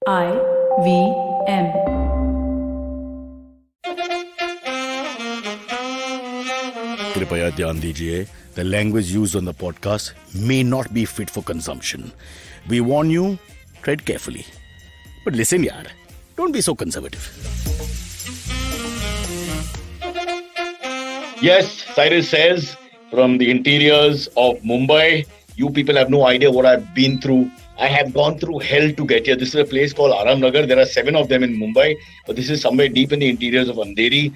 IVM. कृपया ध्यान दीजिए, the language used on the podcast may not be fit for consumption. We warn you, tread carefully. But listen yaar, don't be so conservative. Yes, Cyrus says, from the interiors of Mumbai, you people have no idea what I've been through. I have gone through hell to get here. This is a place called Aram Nagar. There are 7 of them in Mumbai, but this is somewhere deep in the interiors of Andheri.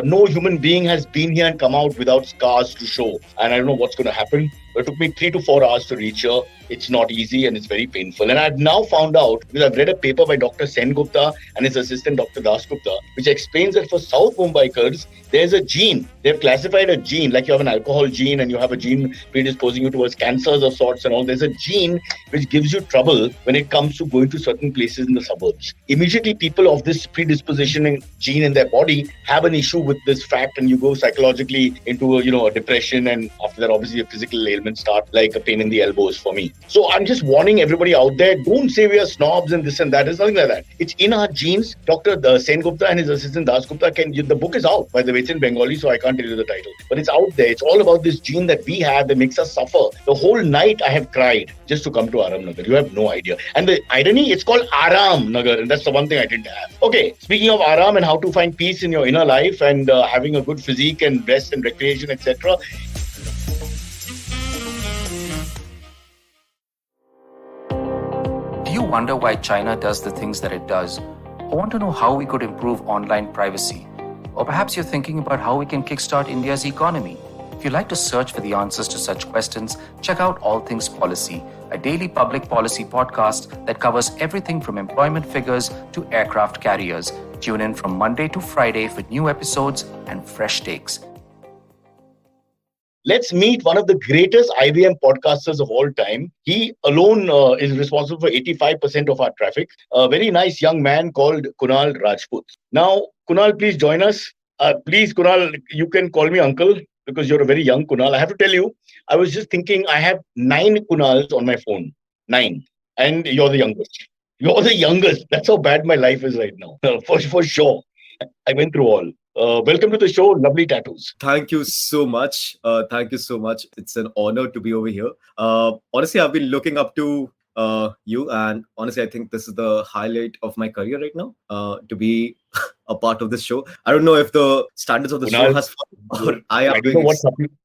No human being has been here and come out without scars to show. And I don't know what's going to happen. But it took me 3 to 4 hours to reach here. It's not easy and it's very painful. And I've now found out, because I've read a paper by Dr. Sen Gupta and his assistant Dr. Das Gupta, which explains that for South Mumbaikars, there's a gene. They've classified a gene, like you have an alcohol gene and you have a gene predisposing you towards cancers of sorts and all. There's a gene which gives you trouble when it comes to going to certain places in the suburbs. Immediately, people of this predisposition gene in their body have an issue with this fact, and you go psychologically into a depression, and after that, obviously, a physical ailment start, like a pain in the elbows for me. So I'm just warning everybody out there: don't say we are snobs and this and that. It's nothing like that. It's in our genes. Dr. Sen Gupta and his assistant Das Gupta the book is out, by the way. It's in Bengali, so I can't tell you the title, but it's out there. It's all about this gene that we have that makes us suffer. The whole night I have cried just to come to Aram Nagar. You have no idea. And the irony, it's called Aram Nagar, and that's the one thing I didn't have. Okay, speaking of Aram and how to find peace in your inner life and having a good physique and rest and recreation, etc. Do you wonder why China does the things that it does? Or want to know how we could improve online privacy? Or perhaps you're thinking about how we can kickstart India's economy. If you'd like to search for the answers to such questions, check out All Things Policy, a daily public policy podcast that covers everything from employment figures to aircraft carriers. Tune in from Monday to Friday for new episodes and fresh takes. Let's meet one of the greatest IBM podcasters of all time. He alone is responsible for 85% of our traffic. A very nice young man called Kunal Rajput. Now, Kunal, please join us. Please, Kunal, you can call me uncle because you're a very young Kunal. I have to tell you, I was just thinking I have 9 Kunals on my phone. 9. And you're the youngest. You're the youngest. That's how bad my life is right now. For sure. I went through all. Welcome to the show, Lovely Tattoos. Thank you so much. It's an honor to be over here. Honestly, I've been looking up to you, and honestly, I think this is the highlight of my career right now, to be a part of this show. I don't know if the standards of the show has or I don't know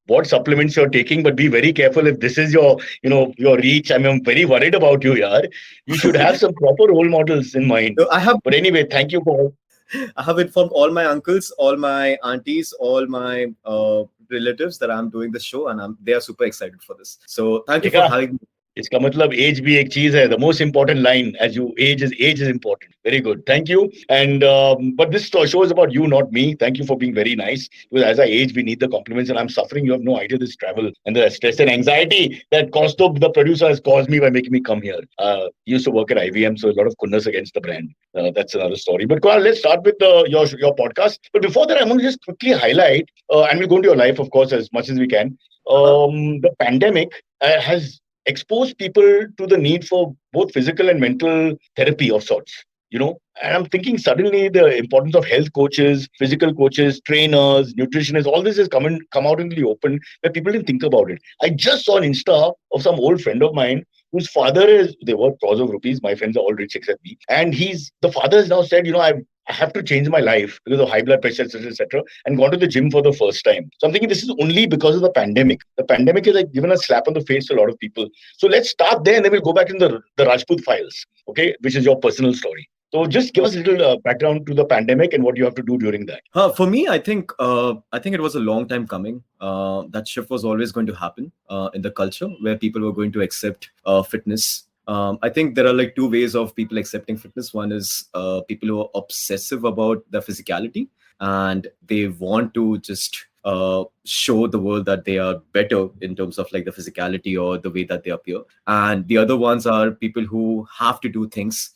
what supplements you're taking, but be very careful if this is your reach. I'm very worried about you, yaar. You should have some proper role models in mind. No, But anyway, thank you for... I have informed all my uncles, all my aunties, all my relatives that I'm doing this show, and they are super excited for this. So thank you for having me. इसका मतलब age भी एक चीज है. The most important line as you age is important. Very good. Thank you. And but this show is about you, not me. Thank you for being very nice. Because as I age, we need the compliments, and I'm suffering. You have no idea this travel and the stress and anxiety that Kostub, the producer, has caused me by making me come here. He used to work at IVM, so a lot of goodness against the brand. That's another story. But Kunal, let's start with your podcast. But before that, I'm going to just quickly highlight, and we'll go into your life, of course, as much as we can. The pandemic has exposed people to the need for both physical and mental therapy of sorts, and I'm thinking suddenly the importance of health coaches, physical coaches, trainers, nutritionists, all this has come out into the open where people didn't think about it. I just saw an Insta of some old friend of mine whose father they worth crores of rupees. My friends are all rich except me. And the father has now said, I have to change my life because of high blood pressure, etc., and gone to the gym for the first time. So I'm thinking this is only because of the pandemic. The pandemic has given a slap on the face to a lot of people. So let's start there and then we'll go back in the Rajput files, okay, which is your personal story. So just give us a little background to the pandemic and what you have to do during that. For me, I think it was a long time coming. That shift was always going to happen in the culture where people were going to accept fitness. I think there are like 2 ways of people accepting fitness. One is people who are obsessive about their physicality and they want to just show the world that they are better in terms of like the physicality or the way that they appear. And the other ones are people who have to do things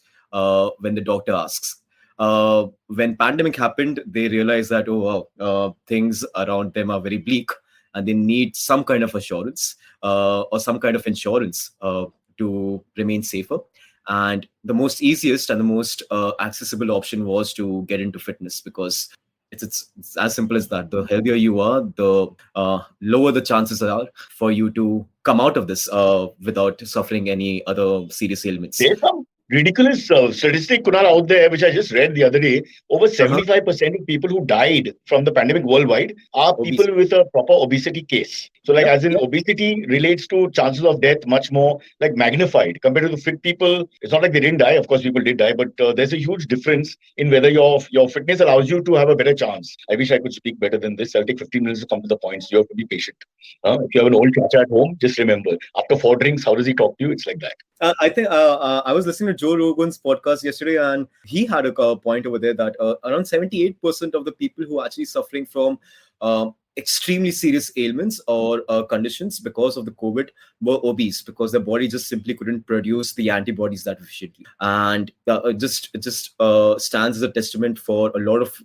when the doctor asks. When pandemic happened, they realized that, things around them are very bleak and they need some kind of assurance or some kind of insurance to remain safer. And the most easiest and the most accessible option was to get into fitness, because it's as simple as that. The healthier you are, the lower the chances are for you to come out of this without suffering any other serious ailments. There's some ridiculous statistic, Kunal, out there, which I just read the other day. Over Uh-huh. 75% of people who died from the pandemic worldwide are Obese. people with a proper obesity case. So, like, Yep. as in, obesity relates to chances of death much more, like, magnified compared to the fit people. It's not like they didn't die. Of course, people did die, but there's a huge difference in whether your fitness allows you to have a better chance. I wish I could speak better than this. I'll take 15 minutes to come to the points. You have to be patient. If you have an old chacha at home, just remember, after 4 drinks, how does he talk to you? It's like that. I think I was listening to Joe Rogan's podcast yesterday, and he had a point over there that around 78% of the people who are actually suffering from extremely serious ailments or conditions because of the COVID were obese, because their body just simply couldn't produce the antibodies that efficiently. And it just stands as a testament for a lot of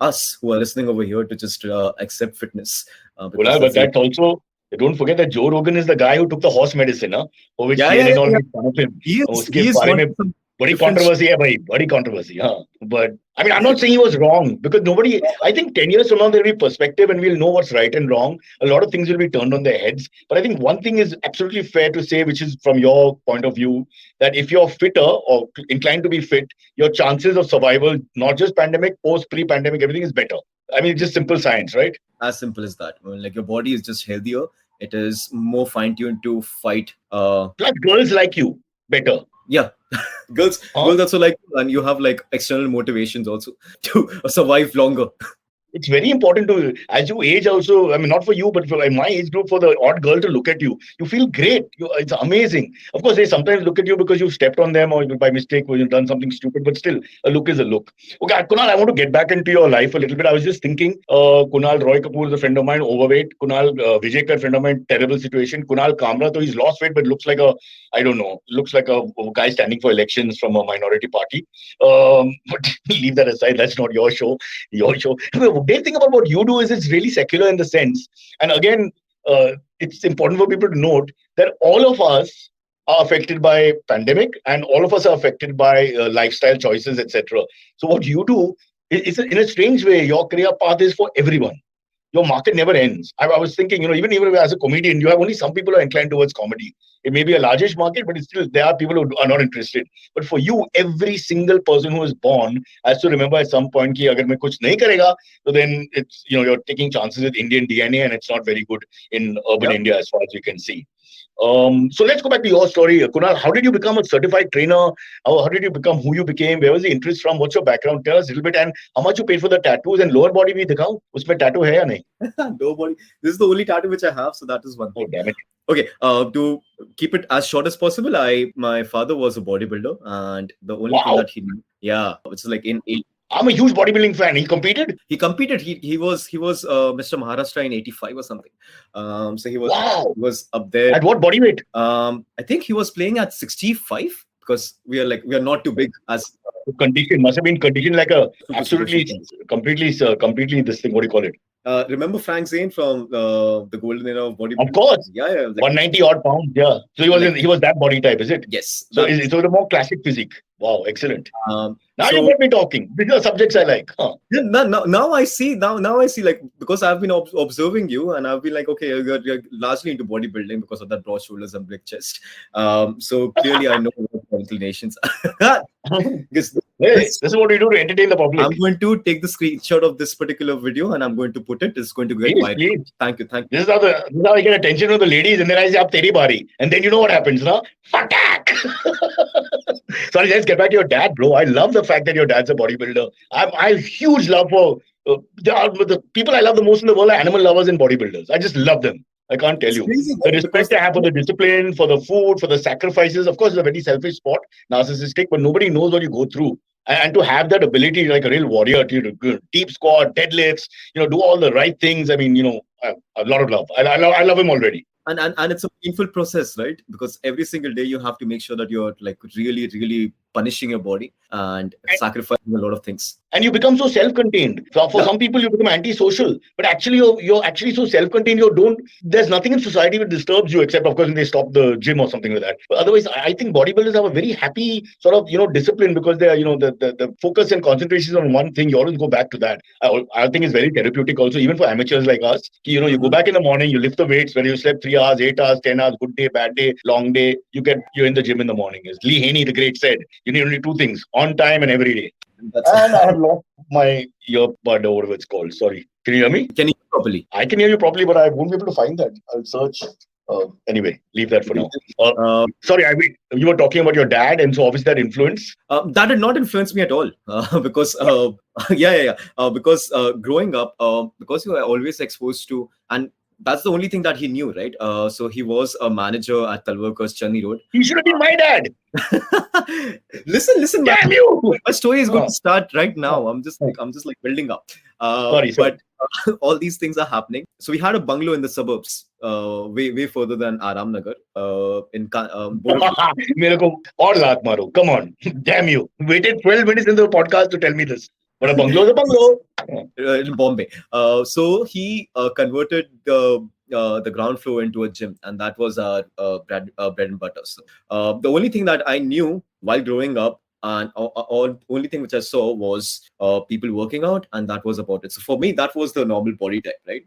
us who are listening over here to just accept fitness. Because Kunal, but that's the that's also, don't forget that Joe Rogan is the guy who took the horse medicine, huh? For which yeah, yeah, CNN yeah, all yeah. made fun of him. उसके He is बारे going में through some बड़ी different. controversy है भाई, बड़ी controversy, huh? But I mean, I'm not saying he was wrong, because nobody, I think 10 years from now, there'll be perspective and we'll know what's right and wrong. A lot of things will be turned on their heads. But I think one thing is absolutely fair to say, which is from your point of view, that if you're fitter or inclined to be fit, your chances of survival, not just pandemic, post, pre-pandemic, everything is better. I mean, it's just simple science, right? As simple as that. I mean, like, your body is just healthier. It is more fine-tuned to fight. Plus, girls like you better. Yeah, girls Huh? also like, and you have like external motivations also to survive longer. It's very important to, as you age also, I mean, not for you, but for my age group, for the odd girl to look at you, you feel great. It's amazing. Of course, they sometimes look at you because you've stepped on them or by mistake or you've done something stupid, but still, a look is a look. Okay, Kunal, I want to get back into your life a little bit. I was just thinking, Kunal Roy Kapoor is a friend of mine, overweight. Kunal Vijaykar, friend of mine, terrible situation. Kunal Kamra, though he's lost weight, but looks like a, I don't know, looks like a guy standing for elections from a minority party. But leave that aside. That's not your show. The great thing about what you do is it's really secular in the sense, and again, it's important for people to note that all of us are affected by pandemic, and all of us are affected by lifestyle choices, etc. So what you do is in a strange way, your career path is for everyone. Your market never ends. I was thinking, even as a comedian, you have only some people who are inclined towards comedy. It may be a largish market, but it's still there are people who are not interested. But for you, every single person who is born has to remember at some point कि अगर मैं कुछ नहीं करेगा, so then it's you're taking chances with Indian DNA, and it's not very good in urban Yep. India as far as you can see. So let's go back to your story, Kunal. How did you become a certified trainer? How did you become who you became? Where was the interest from? What's your background? Tell us a little bit, and how much you paid for the tattoos and lower body भी दिखाओ. उसमें tattoo है या नहीं? Nobody. This is the only tattoo which I have, so that is one Oh thing. damn it! Okay, to keep it as short as possible, my father was a bodybuilder, and the only thing Wow, that he knew, yeah, which is like in I'm a huge bodybuilding fan. He competed. he competed. He was Mr. Maharashtra in '85 or something. So he was Wow. he was up there. At what body weight? I think he was playing at 65, because we are not too big as Condition must have been conditioned like a super absolutely, strong. completely this thing. What do you call it? Remember Frank Zane from the golden era of Of bodybuilding? course, Yeah, yeah, like 190 odd pounds. Yeah. So like he was that body type, is it? yes, So that. so the more classic physique. Wow, excellent. Now you So got me talking. These are subjects I like. Huh. yeah, now I see, now I see, like, because I've been observing you, and I've been like, okay, you're largely into bodybuilding because of that broad shoulders and big chest. So clearly I know what the inclinations are. Because Hey, this this is what we do to entertain the public. I'm going to take the screenshot of this particular video and I'm going to put it. It's going to get Please, viral. please. Thank you, thank you. This is how I get attention from the ladies, and then I say, "Ab teri bari," and then you know what happens, na? Attack. Sorry, let's get back to your dad, bro. I love the fact that your dad's a bodybuilder. I have huge love for the people I love the most in the world are animal lovers and bodybuilders. I just love them. I can't tell It's you. crazy, The right? Because respect I have for the discipline, for the food, for the sacrifices. Of course, it's a very selfish sport, narcissistic, but nobody knows what you go through. And to have that ability, like a real warrior, to do deep squat, deadlifts, do all the right things. I mean, a lot of love. I love him already. and it's a painful process, right? Because every single day you have to make sure that you're like really punishing your body and sacrificing a lot of things. And you become so self-contained. So for some people, you become antisocial. But actually, you're actually so self-contained. You don't. There's nothing in society that disturbs you, except of course when they stop the gym or something like that. But otherwise, I think bodybuilders have a very happy sort of discipline, because they are the focus and concentration is on one thing. You always go back to that. I think it's very therapeutic also, even for amateurs like us. You go back in the morning, you lift the weights, whether you slept 3 hours, 8 hours, 10 hours, good day, bad day, long day. You're in the gym in the morning. As Lee Haney the Great said, you need only two things: on time and every day. That's And I have lost my earbud or whatever it's called. Sorry. Can you hear me? Can you hear properly? I can hear you properly, but I won't be able to find that. I'll search. Anyway, leave that for now. Sorry, you were talking about your dad, and so obviously that influence. That did not influence me at all, because because growing up, because you were always exposed to, and that's the only thing that he knew, right? So he was a manager at Talwalkar's Channi Road. He should have been my dad. listen, Damn you! my story is going to start right now. I'm just like building up. Sorry. But all these things are happening. So we had a bungalow in the suburbs, way further than Aram Nagar. In मेरे को और लात मारो. Come on. Damn you. Waited 12 minutes in the podcast to tell me this. But a bungalow is a bungalow. In Bombay. So he converted the ground floor into a gym, and that was our bread and butter. So the only thing that I knew while growing up, and only thing which I saw was people working out, and that was about it. So for me, that was the normal body type, right?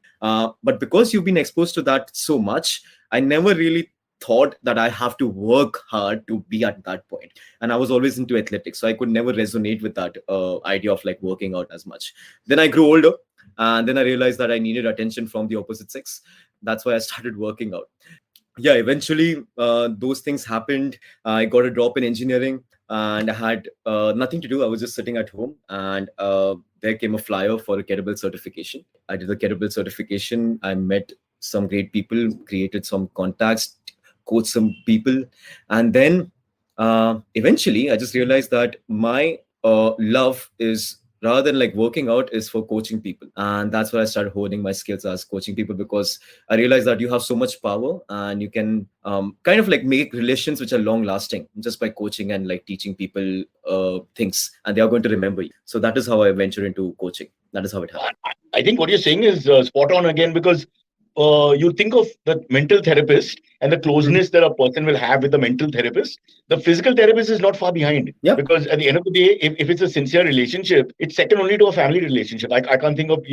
But because you've been exposed to that so much, I never really thought that I have to work hard to be at that point. And I was always into athletics, so I could never resonate with that idea of like working out as much. Then I grew older, and then I realized that I needed attention from the opposite sex. That's why I started working out. Yeah, eventually those things happened. I got a drop in engineering, and I had nothing to do. I was just sitting at home, and there came a flyer for a kettlebell certification. I did the kettlebell certification. I met some great people, created some contacts, coached some people, and then eventually I just realized that my love is, rather than like working out, is for coaching people. And that's where I started honing my skills as coaching people, because I realized that you have so much power, and you can kind of like make relations which are long lasting just by coaching and like teaching people things, and they are going to remember you. So that is how I ventured into coaching. That is how it happened. I think what you're saying is spot on again, because you think of the mental therapist and the closeness that a person will have with the mental therapist. The physical therapist is not far behind. Yeah. Because at the end of the day, if it's a sincere relationship, it's second only to a family relationship. I can't think of,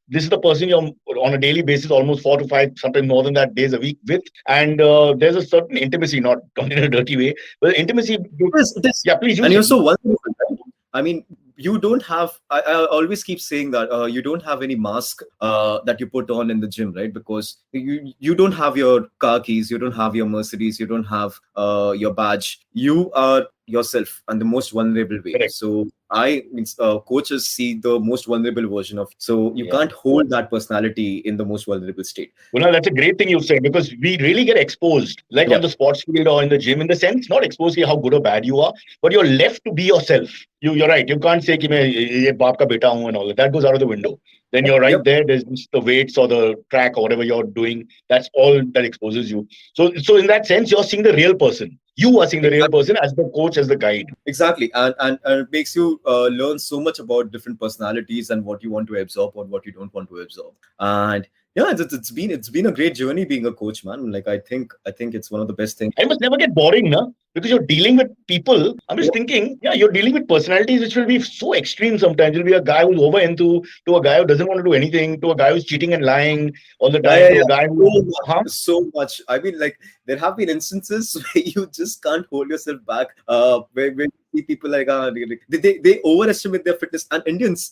this is the person you're on a daily basis, almost 4 to 5, sometimes more than that, days a week with. And there's a certain intimacy, not in a dirty way, but intimacy. It is. Yeah, please use and it. you're so vulnerable, right? I mean, you don't have, I always keep saying that you don't have any mask that you put on in the gym, right? Because you don't have your car keys, you don't have your Mercedes, you don't have your badge. You are yourself and the most vulnerable way. Correct. So coaches see the most vulnerable version of, so you can't hold that personality in the most vulnerable state. Well, that's a great thing you've said, because we really get exposed, like on the sports field or in the gym, in the sense, not exposed to how good or bad you are, but you're left to be yourself. You're right. You can't say कि मैं ये बाप का बेटा हूँ and all that. That goes out of the window. Then you're right there. There's just the weights or the track or whatever you're doing. That's all that exposes you. So in that sense, you're seeing the real person. You are seeing the real person as the coach, as the guide. Exactly, and it makes you learn so much about different personalities and what you want to absorb or what you don't want to absorb. And yeah, it's been a great journey being a coach, man. Like I think it's one of the best things. It must never get boring, na? Because you're dealing with people. I'm just thinking, you're dealing with personalities which will be so extreme sometimes. You'll be a guy who's over into, to a guy who doesn't want to do anything, to a guy who's cheating and lying all the time, to a guy who... So much. I mean, like, there have been instances where you just can't hold yourself back. Where you see people like they overestimate their fitness, and Indians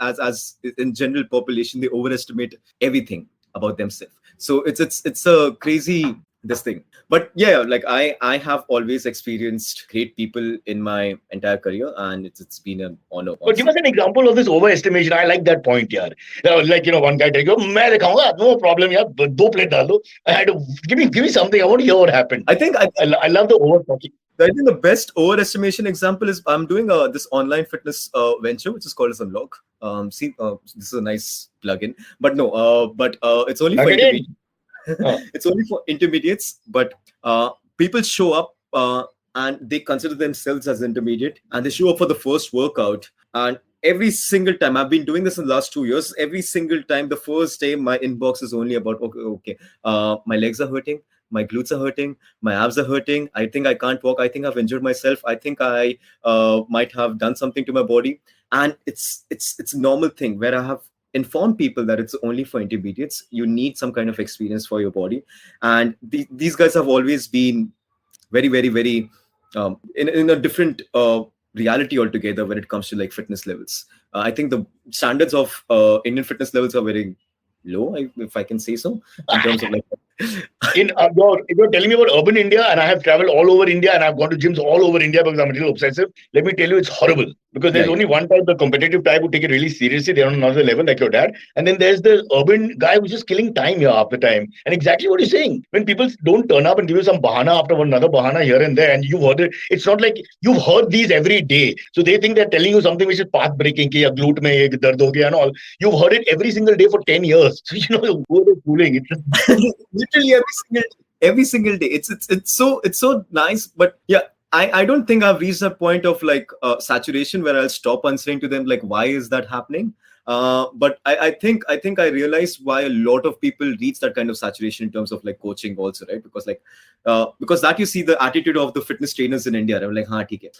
as in general population, they overestimate everything about themselves. So it's a crazy this thing. But yeah, like I have always experienced great people in my entire career, and it's been an honor. But give us an example of this overestimation. I like that point, yaar. Like, one guy telling you, "मैं दिखाऊंगा, no problem, yaar. 2 plate डाल दो." I had to give me something. I want to hear what happened. I love the over talking. I think the best overestimation example is I'm doing this online fitness venture, which is called as Unlock. This is a nice plugin, but no, but it's only for intermediates. It's only for intermediates, but people show up and they consider themselves as intermediate, and they show up for the first workout. And every single time, I've been doing this in the last 2 years, every single time, the first day, my inbox is only about, okay, my legs are hurting, my glutes are hurting, my abs are hurting, I think I can't walk, I think I've injured myself, I think I might have done something to my body. And it's a normal thing where I have informed people that it's only for intermediates. You need some kind of experience for your body. And these guys have always been very, very, very in a different reality altogether when it comes to like fitness levels. I think the standards of Indian fitness levels are very low, if I can say so, in terms of like If you're telling me about urban India, and I have traveled all over India, and I've gone to gyms all over India because I'm a little obsessive, let me tell you, it's horrible. Because there's yeah, only one type, the competitive type, who take it really seriously. They're on another level, like your dad. And then there's the urban guy who's just killing time here half the time. And exactly what you're saying. When people don't turn up and give you some bahana after another bahana here and there, and you've heard it, it's not like you've heard these every day. So they think they're telling you something which is path breaking, ki, ya glute mein ye dard ho gaya and all. You've heard it every single day for 10 years. So, who are they fooling? It's just literally every single day. It's so nice. But yeah, I don't think I've reached a point of like saturation where I'll stop answering to them like, why is that happening? But I think I realized why a lot of people reach that kind of saturation in terms of like coaching also, right? Because that you see the attitude of the fitness trainers in India. I'm like, हाँ ठीक है,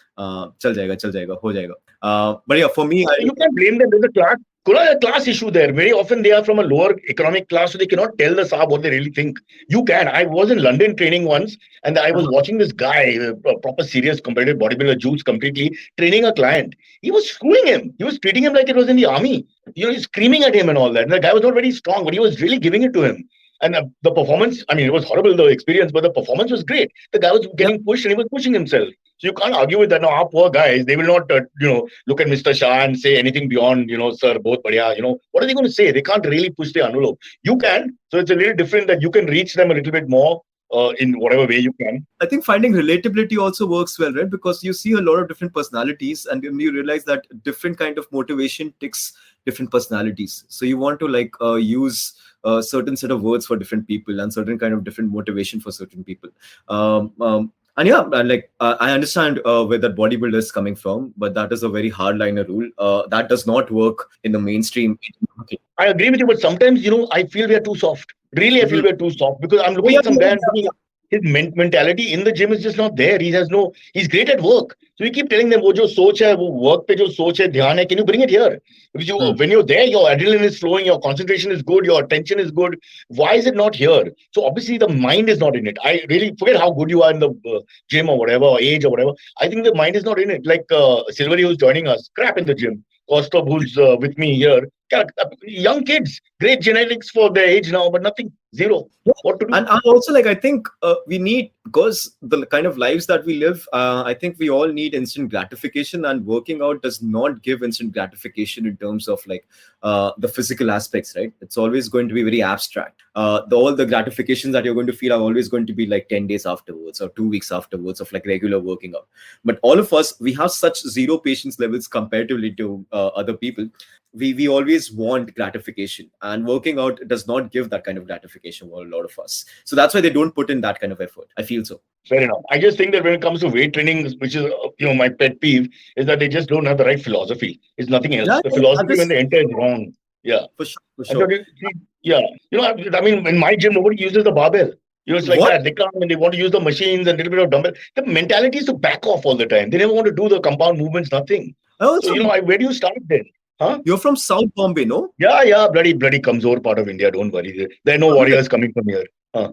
चल जाएगा, हो जाएगा. But yeah, for me, you can't blame them. There's a class. Kunal, a class issue there. Very often they are from a lower economic class, so they cannot tell the Saab what they really think. You can. I was in London training once, and I was watching this guy, a proper serious competitive bodybuilder, juice completely, training a client. He was screwing him. He was treating him like it was in the army. He's screaming at him and all that. And the guy was not very strong, but he was really giving it to him. And the performance, I mean, it was horrible, the experience, but the performance was great. The guy was getting pushed and he was pushing himself. So you can't argue with that. Now, our poor guys, they will not, look at Mr. Shah and say anything beyond, sir, both badhiya. What are they going to say? They can't really push their anulop. You can. So it's a little different that you can reach them a little bit more in whatever way you can. I think finding relatability also works well, right? Because you see a lot of different personalities, and then you realize that different kind of motivation ticks different personalities. So you want to like use a certain set of words for different people and certain kind of different motivation for certain people. And yeah, and like I understand where that bodybuilder is coming from, but that is a very hardliner rule. That does not work in the mainstream market. I agree with you, but sometimes, I feel we are too soft. Really, I feel we're too soft because I'm Oh, looking yeah, at some guy and thinking his mentality in the gym is just not there. He's great at work. So we keep telling them, wo jo soch hai, wo work pe jo soch hai, dhyan hai, can you bring it here? Because when you're there, your adrenaline is flowing, your concentration is good, your attention is good. Why is it not here? So obviously the mind is not in it. I really forget how good you are in the gym or whatever, or age or whatever. I think the mind is not in it. Like Silvery, who's joining us, crap in the gym. Kostov, who's with me here, young kids, great genetics for their age now, but nothing, zero. What to do? And also, like, I think we need, because the kind of lives that we live, I think we all need instant gratification, and working out does not give instant gratification in terms of like the physical aspects, right? It's always going to be very abstract. All the gratifications that you're going to feel are always going to be like 10 days afterwards or 2 weeks afterwards of like regular working out. But all of us, we have such zero patience levels comparatively to other people. We always want gratification, and working out does not give that kind of gratification for a lot of us. So that's why they don't put in that kind of effort. I feel so. Fair enough. I just think that when it comes to weight training, which is my pet peeve, is that they just don't have the right philosophy. It's nothing else. Yeah, The yeah, philosophy when they enter is wrong. Yeah. for sure, for And so sure. yeah. I mean, in my gym, nobody uses the barbell. It's like What? that. They come and they want to use the machines and a little bit of dumbbell. The mentality is to back off all the time. They never want to do the compound movements, nothing. I So, also, where do you start then? Huh? you're from South Bombay, no? Yeah, bloody Kamzor part of India. Don't worry. There are no I mean, warriors coming from here. Huh?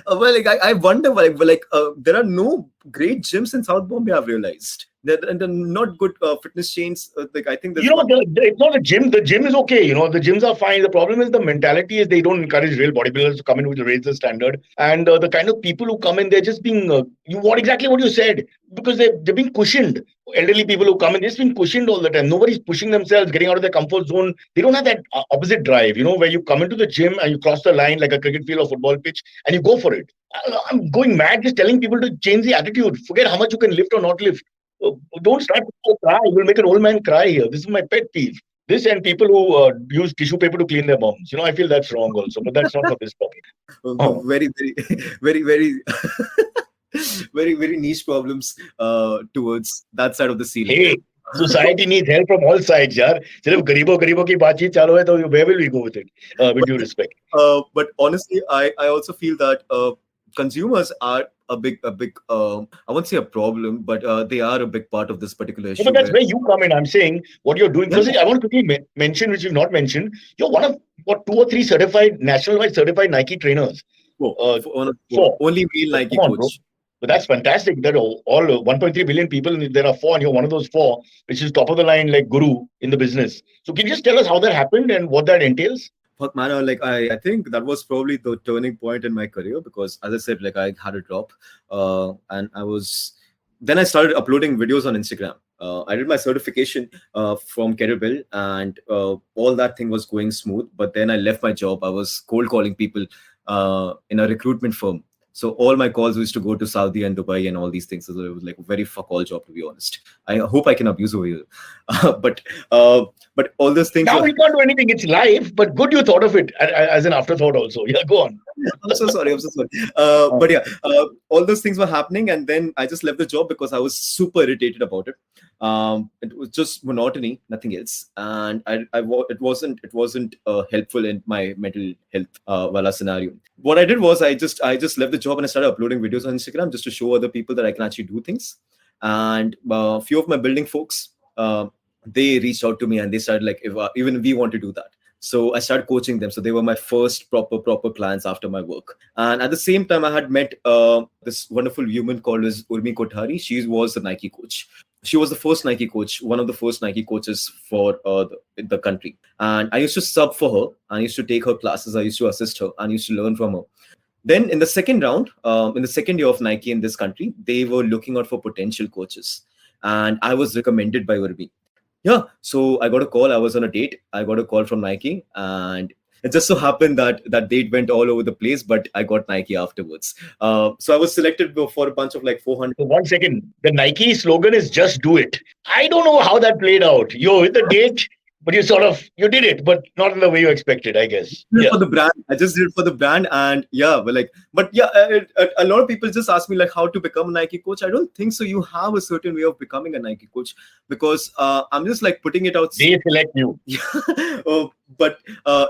well, like I wonder, like there are no great gyms in South Bombay. I've realized and they're not good fitness chains. Like I think there's one. It's not a gym. The gym is okay. The gyms are fine. The problem is the mentality is they don't encourage real bodybuilders to come in, which raise the standard. And the kind of people who come in, they're just being, you want exactly what you said, because they're being cushioned. Elderly people who come in, they're just being cushioned all the time. Nobody's pushing themselves, getting out of their comfort zone. They don't have that opposite drive, where you come into the gym and you cross the line like a cricket field or football pitch and you go for it. I'm going mad just telling people to change the attitude. Forget how much you can lift or not lift. Don't start to cry. You will make an old man cry here. This is my pet peeve. This and people who use tissue paper to clean their bums. I feel that's wrong also, but that's not for this topic. Oh. Very, very, very, very. very very niche problems towards that side of the ceiling. Hey, society needs help from all sides, यार. सिर्फ गरीबों की बातचीत चालू है तो where will we go with it? With due respect. But honestly, I also feel that consumers are a big I won't say a problem, but they are a big part of this particular No, issue. but that's where you come in. I'm saying what you're doing. Yeah, Firstly, I want to quickly mention, which you've not mentioned, you're one of what 2 or 3 certified, national-wide certified Nike trainers. Four. only male Nike Come on, bro. coach. But that's fantastic. That all 1.3 billion people there are four, and you're one of those four, which is top of the line, like guru in the business. So can you just tell us how that happened and what that entails? Fuck man, like I think that was probably the turning point in my career, because as I said, like I had a drop, and then I started uploading videos on Instagram. I did my certification from Kettlebell, and all that thing was going smooth. But then I left my job. I was cold calling people in a recruitment firm. So all my calls used to go to Saudi and Dubai and all these things. So it was like a very fuck all job, to be honest. I hope I can abuse over here, but all those things. Now we can't do anything. It's live, but good you thought of it as an afterthought also. Yeah, go on. I'm so sorry. But yeah, all those things were happening, and then I just left the job because I was super irritated about it. It was just monotony, nothing else, and it wasn't helpful in my mental health wala scenario. What I did was I just left the job and I started uploading videos on Instagram just to show other people that I can actually do things. And a few of my building folks, they reached out to me and they started like, if even we want to do that. So I started coaching them. So they were my first proper clients after my work. And at the same time, I had met this wonderful human called as Urmi Kothari. She was the Nike coach. She was the first Nike coach, one of the first Nike coaches for the country. And I used to sub for her. I used to take her classes. I used to assist her and used to learn from her. Then in the second round, in the second year of Nike in this country, they were looking out for potential coaches. And I was recommended by Urmi. Yeah, so I got a call. I was on a date. I got a call from Nike, and it just so happened that that date went all over the place, but I got Nike afterwards. So I was selected for a bunch of like 400. So 1 second. The Nike slogan is "Just do it." I don't know how that played out. You're with the date, but you did it, but not in the way you expected, I guess. Yeah. For the brand, I just did it for the brand, and yeah, a lot of people just ask me like how to become a Nike coach. I don't think so. You have a certain way of becoming a Nike coach, because I'm just like putting it out. They select you. Yeah,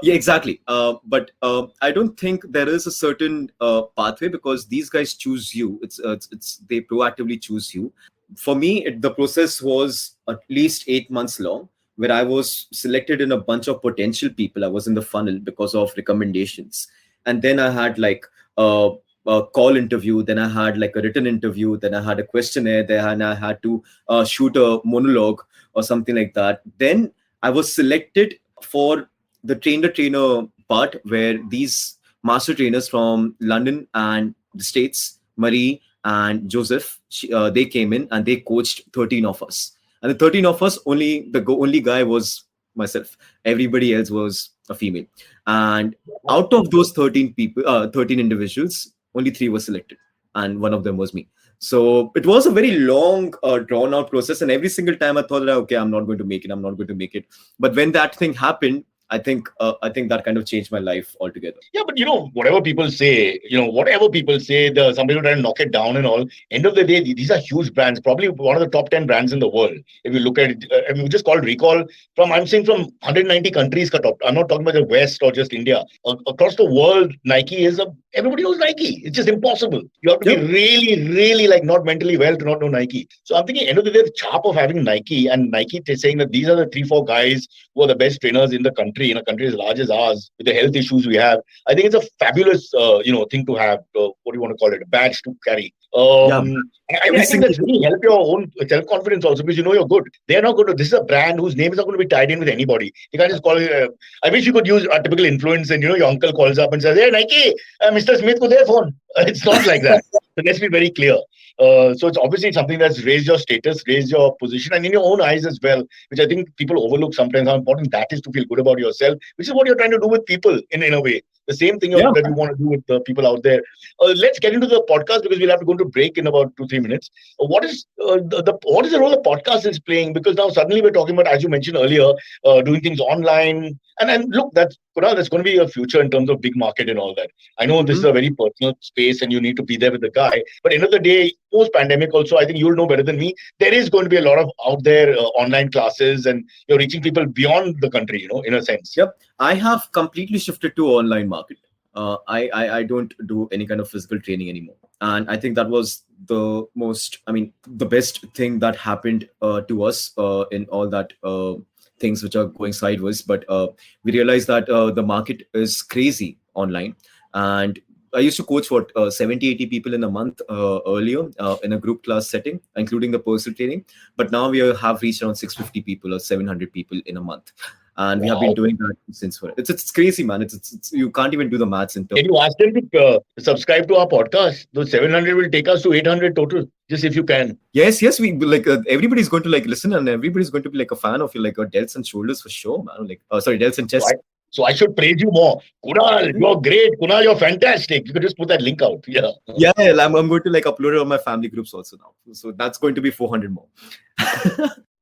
exactly. But I don't think there is a certain pathway, because these guys choose you. It's they proactively choose you. For me, the process was at least 8 months long, where I was selected in a bunch of potential people. I was in the funnel because of recommendations. And then I had like a call interview, then I had like a written interview, then I had a questionnaire there, and I had to shoot a monologue or something like that. Then I was selected for the trainer part, where these master trainers from London and the States, Marie and Joseph, they came in and they coached 13 of us. And the 13 of us, only guy was myself. Everybody else was a female. And out of those 13 people, 13 individuals, only 3 were selected. And one of them was me. So it was a very long, drawn out process. And every single time I thought, okay, I'm not going to make it. But when that thing happened, I think that kind of changed my life altogether. Yeah, but whatever people say, some people try to knock it down and all. End of the day, these are huge brands, probably one of the top 10 brands in the world. If you look at it, if you just recall I'm saying from 190 countries cut off. I'm not talking about the West or just India. Across the world, Nike is everybody knows Nike. It's just impossible. You have to be really, really like not mentally well to not know Nike. So I'm thinking, end of the day, the charp of having Nike and Nike saying that these are the 3-4 guys who are the best trainers in the country, in a country as large as ours, with the health issues we have. I think it's a fabulous, thing to have. What do you want to call it? A badge to carry. I think that's really help your own self-confidence also, because you're good. They're not going to. This is a brand whose name is not going to be tied in with anybody. You can't just call it. I wish you could use a typical influence, and your uncle calls up and says, "Hey, Nike, Mr. Smith, ko their phone." It's not like that. So let's be very clear. So it's obviously something that's raised your status, raised your position, and in your own eyes as well, which I think people overlook sometimes, how important that is to feel good about yourself, which is what you're trying to do with people in a way. The same thing that you want to do with the people out there. Let's get into the podcast, because we'll have to go to break in about 2-3 minutes. What is the role the podcast is playing? Because now suddenly we're talking about, as you mentioned earlier, doing things online. And look, that's Kunal, there's going to be a future in terms of big market and all that. I know this is a very personal space and you need to be there with the guy. But end of the day, post pandemic also, I think you'll know better than me. There is going to be a lot of out there online classes, and you're reaching people beyond the country, in a sense. Yep, I have completely shifted to online market. I don't do any kind of physical training anymore, and I think that was the best thing that happened to us in all that things which are going sideways. But we realized that the market is crazy online, and I used to coach for 70, 80 people in a month earlier in a group class setting, including the personal training. But now have reached around 650 people or 700 people in a month. And we have been doing that since. It's crazy, man. It's you can't even do the maths in terms. Can you ask them to subscribe to our podcast? Those 700 will take us to 800 total, just if you can. Yes. We everybody's going to listen, and everybody's going to be a fan of you, delts and shoulders for sure, man. Delts and chest. So I should praise you more. Kunal, you're great. Kunal, you're fantastic. You could just put that link out. Yeah. Yeah, I'm going to upload it on my family groups also now. So that's going to be 400 more.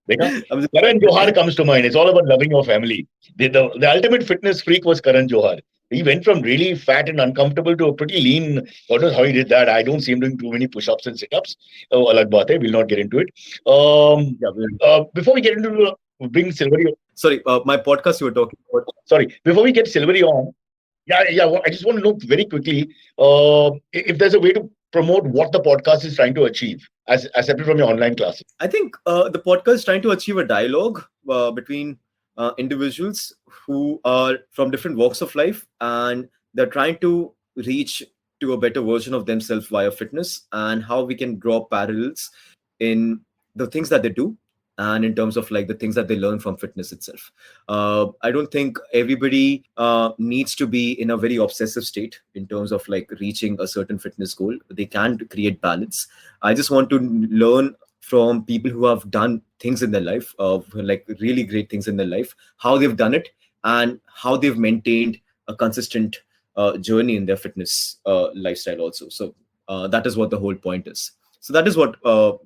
Karan Johar comes to mind. It's all about loving your family. The ultimate fitness freak was Karan Johar. He went from really fat and uncomfortable to a pretty lean. God knows how he did that. I don't see him doing too many push-ups and sit-ups. Alag baat hai. We'll not get into it. Before we get into bring Silvery. Sorry, my podcast you were talking about. Sorry, before we get Silvery on, I just want to know very quickly if there's a way to promote what the podcast is trying to achieve as separate from your online classes. I think the podcast is trying to achieve a dialogue between individuals who are from different walks of life, and they're trying to reach to a better version of themselves via fitness, and how we can draw parallels in the things that they do and in terms of the things that they learn from fitness itself. I don't think everybody needs to be in a very obsessive state in terms of reaching a certain fitness goal. They can create balance. I just want to learn from people who have done things in their life, really great things in their life, how they've done it and how they've maintained a consistent journey in their fitness lifestyle also. So that is what the whole point is. So that is what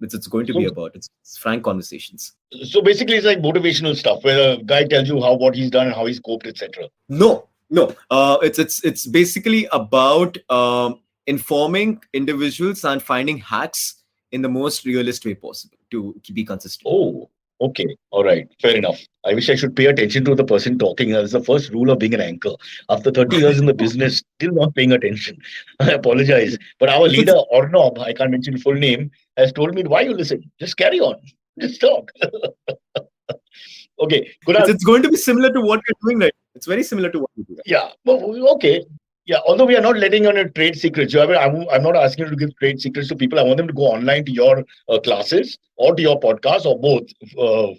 it's going to be about. It's frank conversations. So basically, it's like motivational stuff where a guy tells you what he's done and how he's coped, etc. No. It's basically about informing individuals and finding hacks in the most realist way possible to be consistent. Oh, okay. All right. Fair enough. I wish I should pay attention to the person talking. That's the first rule of being an anchor. After 30 years in the business, still not paying attention. I apologize. But our leader, Ornob, I can't mention full name, has told me, why you listen? Just carry on. Just talk. Okay. It's going to be similar to what you're doing right. It's very similar to what you do. Yeah. Okay. Yeah, although we are not letting on a trade secrets. I'm not asking you to give trade secrets to people. I want them to go online to your classes or to your podcast or both.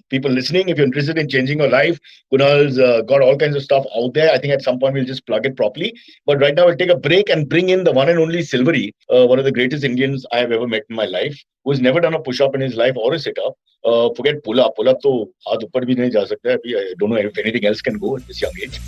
People listening, if you're interested in changing your life, Kunal's got all kinds of stuff out there. I think at some point we'll just plug it properly. But right now we'll take a break and bring in the one and only Silvery, one of the greatest Indians I have ever met in my life, who's never done a push-up in his life or a sit-up. Forget pull-up. Pull-up to haath upar bhi nahi ja sakta hai. I don't know if anything else can go at this young age.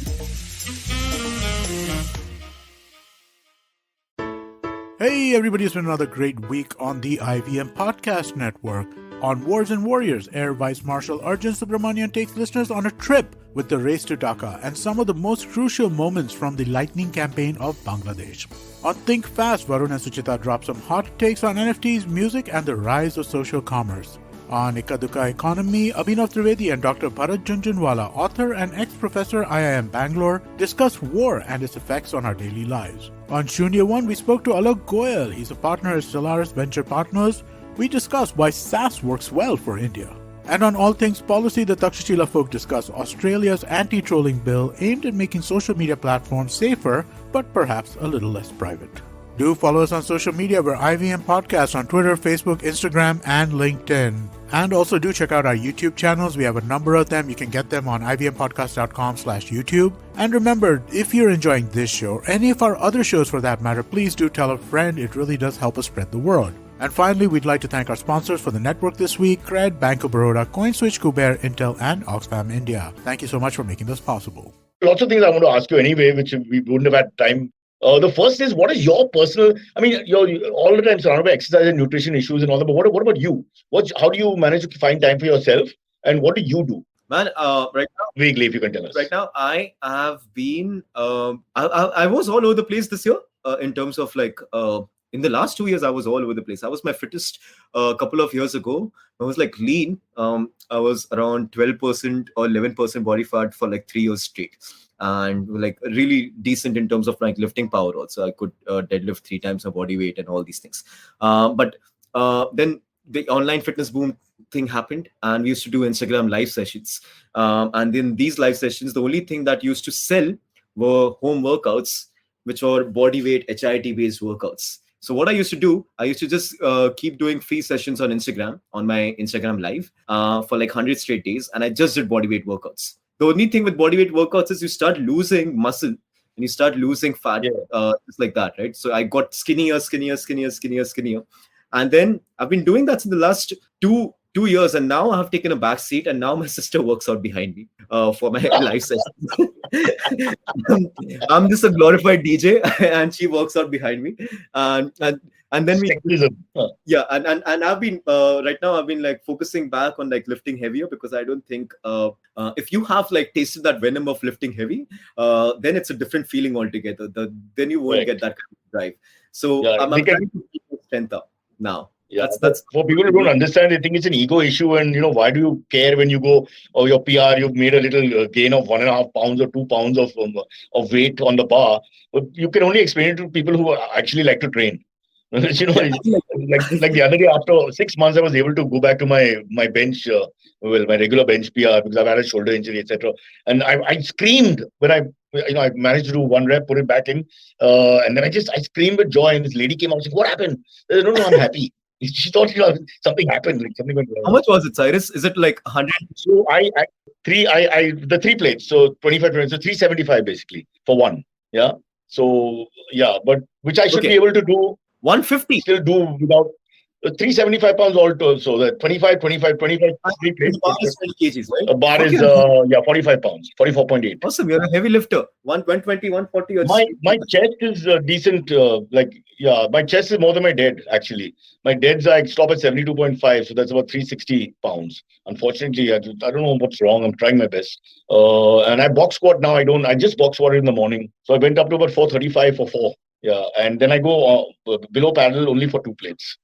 Hey everybody, it's been another great week on the IVM Podcast Network. On Wars and Warriors, Air Vice Marshal Arjun Subramanian takes listeners on a trip with the race to Dhaka and some of the most crucial moments from the lightning campaign of Bangladesh. On Think Fast, Varun and Suchita drop some hot takes on NFTs, music, and the rise of social commerce. On Ikaduka Economy, Abhinav Trivedi and Dr. Bharat Junjunwala, author and ex-professor IIM Bangalore, discuss war and its effects on our daily lives. On Shunya One, we spoke to Alok Goyal. He's a partner at Stellaris Venture Partners. We discussed why SaaS works well for India. And on All Things Policy, the Takshashila folk discuss Australia's anti-trolling bill aimed at making social media platforms safer, but perhaps a little less private. Do follow us on social media. We're IVM Podcast on Twitter, Facebook, Instagram, and LinkedIn. And also do check out our YouTube channels. We have a number of them. You can get them on ivmpodcast.com/YouTube. And remember, if you're enjoying this show, or any of our other shows for that matter, please do tell a friend. It really does help us spread the word. And finally, we'd like to thank our sponsors for the network this week, Cred, Bank of Baroda, CoinSwitch, Kuber, Intel, and Oxfam India. Thank you so much for making this possible. Lots of things I want to ask you anyway, which we wouldn't have had time. The first is, what is your personal, you're all the time surrounded by exercise and nutrition issues and all that, but what about you? How do you manage to find time for yourself, and what do you do? Man, right now, Vaguely, if you can tell right us. now, I have been. I was all over the place this year in terms of like. In the last 2 years, I was all over the place. I was my fittest a couple of years ago. I was like lean. I was around 12% or 11% body fat for like 3 years straight, and like really decent in terms of like lifting power. Also, I could deadlift 3 times my body weight and all these things. But then the online fitness boom thing happened, and we used to do Instagram live sessions. And in these live sessions, the only thing that used to sell were home workouts, which were body weight HIIT based workouts. So what I used to do, I used to just keep doing free sessions on Instagram, on my Instagram live, for like 100 straight days, and I just did body weight workouts. The only thing with body weight workouts is you start losing muscle and you start losing fat, Yeah. just like that, right? So I got skinnier, skinnier, and then I've been doing that in the last two years, and now I have taken a back seat, and now my sister works out behind me for my live sessions. I'm just a glorified DJ, and she works out behind me, and then we Sexism. Huh. yeah, and I've been right now I've been like focusing back on like lifting heavier, because I don't think if you have like tasted that venom of lifting heavy, then it's a different feeling altogether. Then you won't get Correct. that kind of drive. So Yeah, I'm they can. trying to keep my strength up now. Yeah, but That's for people who don't understand, they think it's an ego issue, and why do you care when you go or your PR, you've made a little gain of 1.5 pounds or 2 pounds of weight on the bar, but you can only explain it to people who actually like to train. yeah. Like the other day, after 6 months, I was able to go back to my bench, my regular bench PR because I've had a shoulder injury, etc. And I screamed when I managed to do one rep, put it back in, and then I screamed with joy, and this lady came out and said, "What happened?" I said, "No, I'm happy." She thought something happened, like something went How wrong. much was it, Cyrus? Is it like 100? So the 3 plates, so 25, 20, so 375 basically for one. Yeah. So yeah, but which I should be Okay, able to do 150. still do without 375 pounds all told. So the 25, 25, 25, three The plates. bar is 20 kgs, right? A bar is Okay, 45 pounds, 44.8. awesome. You're a heavy lifter. 120, 140. Or My chest is decent. My chest is more than my dead actually. My deads I stop at 72.5, so that's about 360 pounds. Unfortunately, I don't know what's wrong. I'm trying my best. And I box squat now. I don't. I just box squatted in the morning, so I went up to about 435 for four. Yeah, and then I go below paddle only for 2 plates.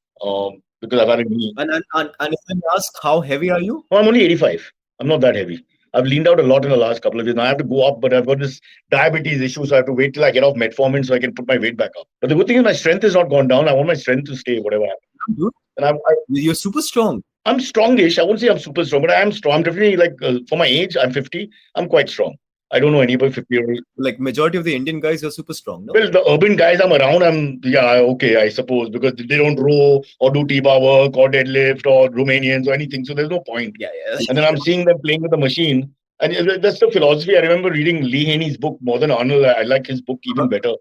Because I've had a knee. and if I ask, how heavy are you? No, I'm only 85. I'm not that heavy. I've leaned out a lot in the last couple of years. Now I have to go up, but I've got this diabetes issue, so I have to wait till I get off metformin so I can put my weight back up. But the good thing is my strength has not gone down. I want my strength to stay, whatever happens. Dude, And you're super strong. I'm strongish. I won't say I'm super strong, but I am strong. I'm definitely like for my age, I'm 50. I'm quite strong. I don't know anybody 50-year-old. Like majority of the Indian guys, you're super strong, no? Well, the urban guys I'm around, okay, I suppose, because they don't row or do T-bar work or deadlift or Romanians or anything. So there's no point. Yeah, yeah. And then I'm seeing them playing with the machine. And that's the philosophy. I remember reading Lee Haney's book more than Arnold. I like his book even better.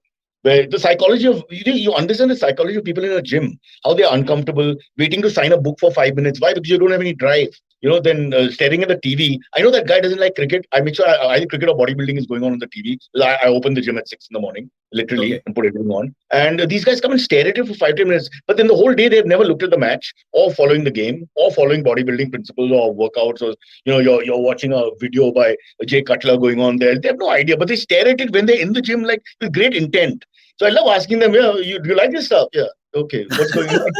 Where the psychology of you understand the psychology of people in a gym, how they're uncomfortable, waiting to sign a book for 5 minutes. Why? Because you don't have any drive. Then staring at the TV. I know that guy doesn't like cricket. I make sure either cricket or bodybuilding is going on the TV. I open the gym at 6 in the morning, literally, Okay. and put everything on. And these guys come and stare at you for 5 10 minutes. But then the whole day they've never looked at the match or following the game or following bodybuilding principles or workouts or you're watching a video by Jay Cutler going on there. They have no idea, but they stare at it when they're in the gym like with great intent. So I love asking them, yeah, do you like this stuff? Yeah. Okay. What's going on?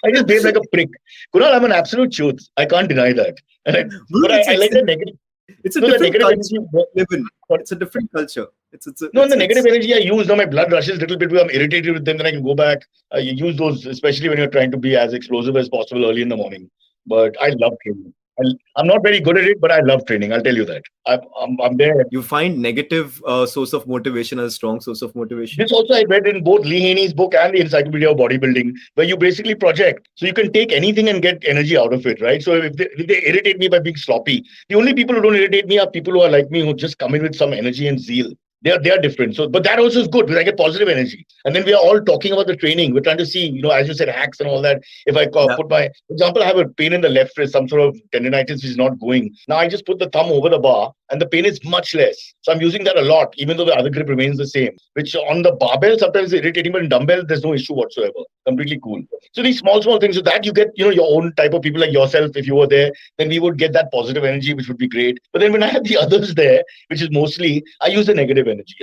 I just behave like a prick. Kunal, I'm an absolute truth. I can't deny that. Dude, But I like the negative. it's a No, the different negative culture energy. to live in. It's a different culture. No, and the negative energy I use now, my blood rushes a little bit because I'm irritated with them. Then I can go back. You use those, especially when you're trying to be as explosive as possible early in the morning. But I love training. I'm not very good at it, but I love training. I'll tell you that. I'm there. You find negative source of motivation as a strong source of motivation. This also I read in both Lee Haney's book and the Encyclopedia of Bodybuilding, where you basically project. So you can take anything and get energy out of it, right? So if they irritate me by being sloppy, the only people who don't irritate me are people who are like me, who just come in with some energy and zeal. They are different. So, but that also is good because I get positive energy. And then we are all talking about the training. We're trying to see, as you said, hacks and all that. If I Yeah. put for example, I have a pain in the left wrist, some sort of tendonitis which is not going. Now I just put the thumb over the bar and the pain is much less. So I'm using that a lot, even though the other grip remains the same. Which on the barbell sometimes is irritating, but in dumbbell there's no issue whatsoever. Completely cool. So these small things, so that you get, your own type of people like yourself. If you were there, then we would get that positive energy, which would be great. But then when I have the others there, which is mostly, I use the negative energy.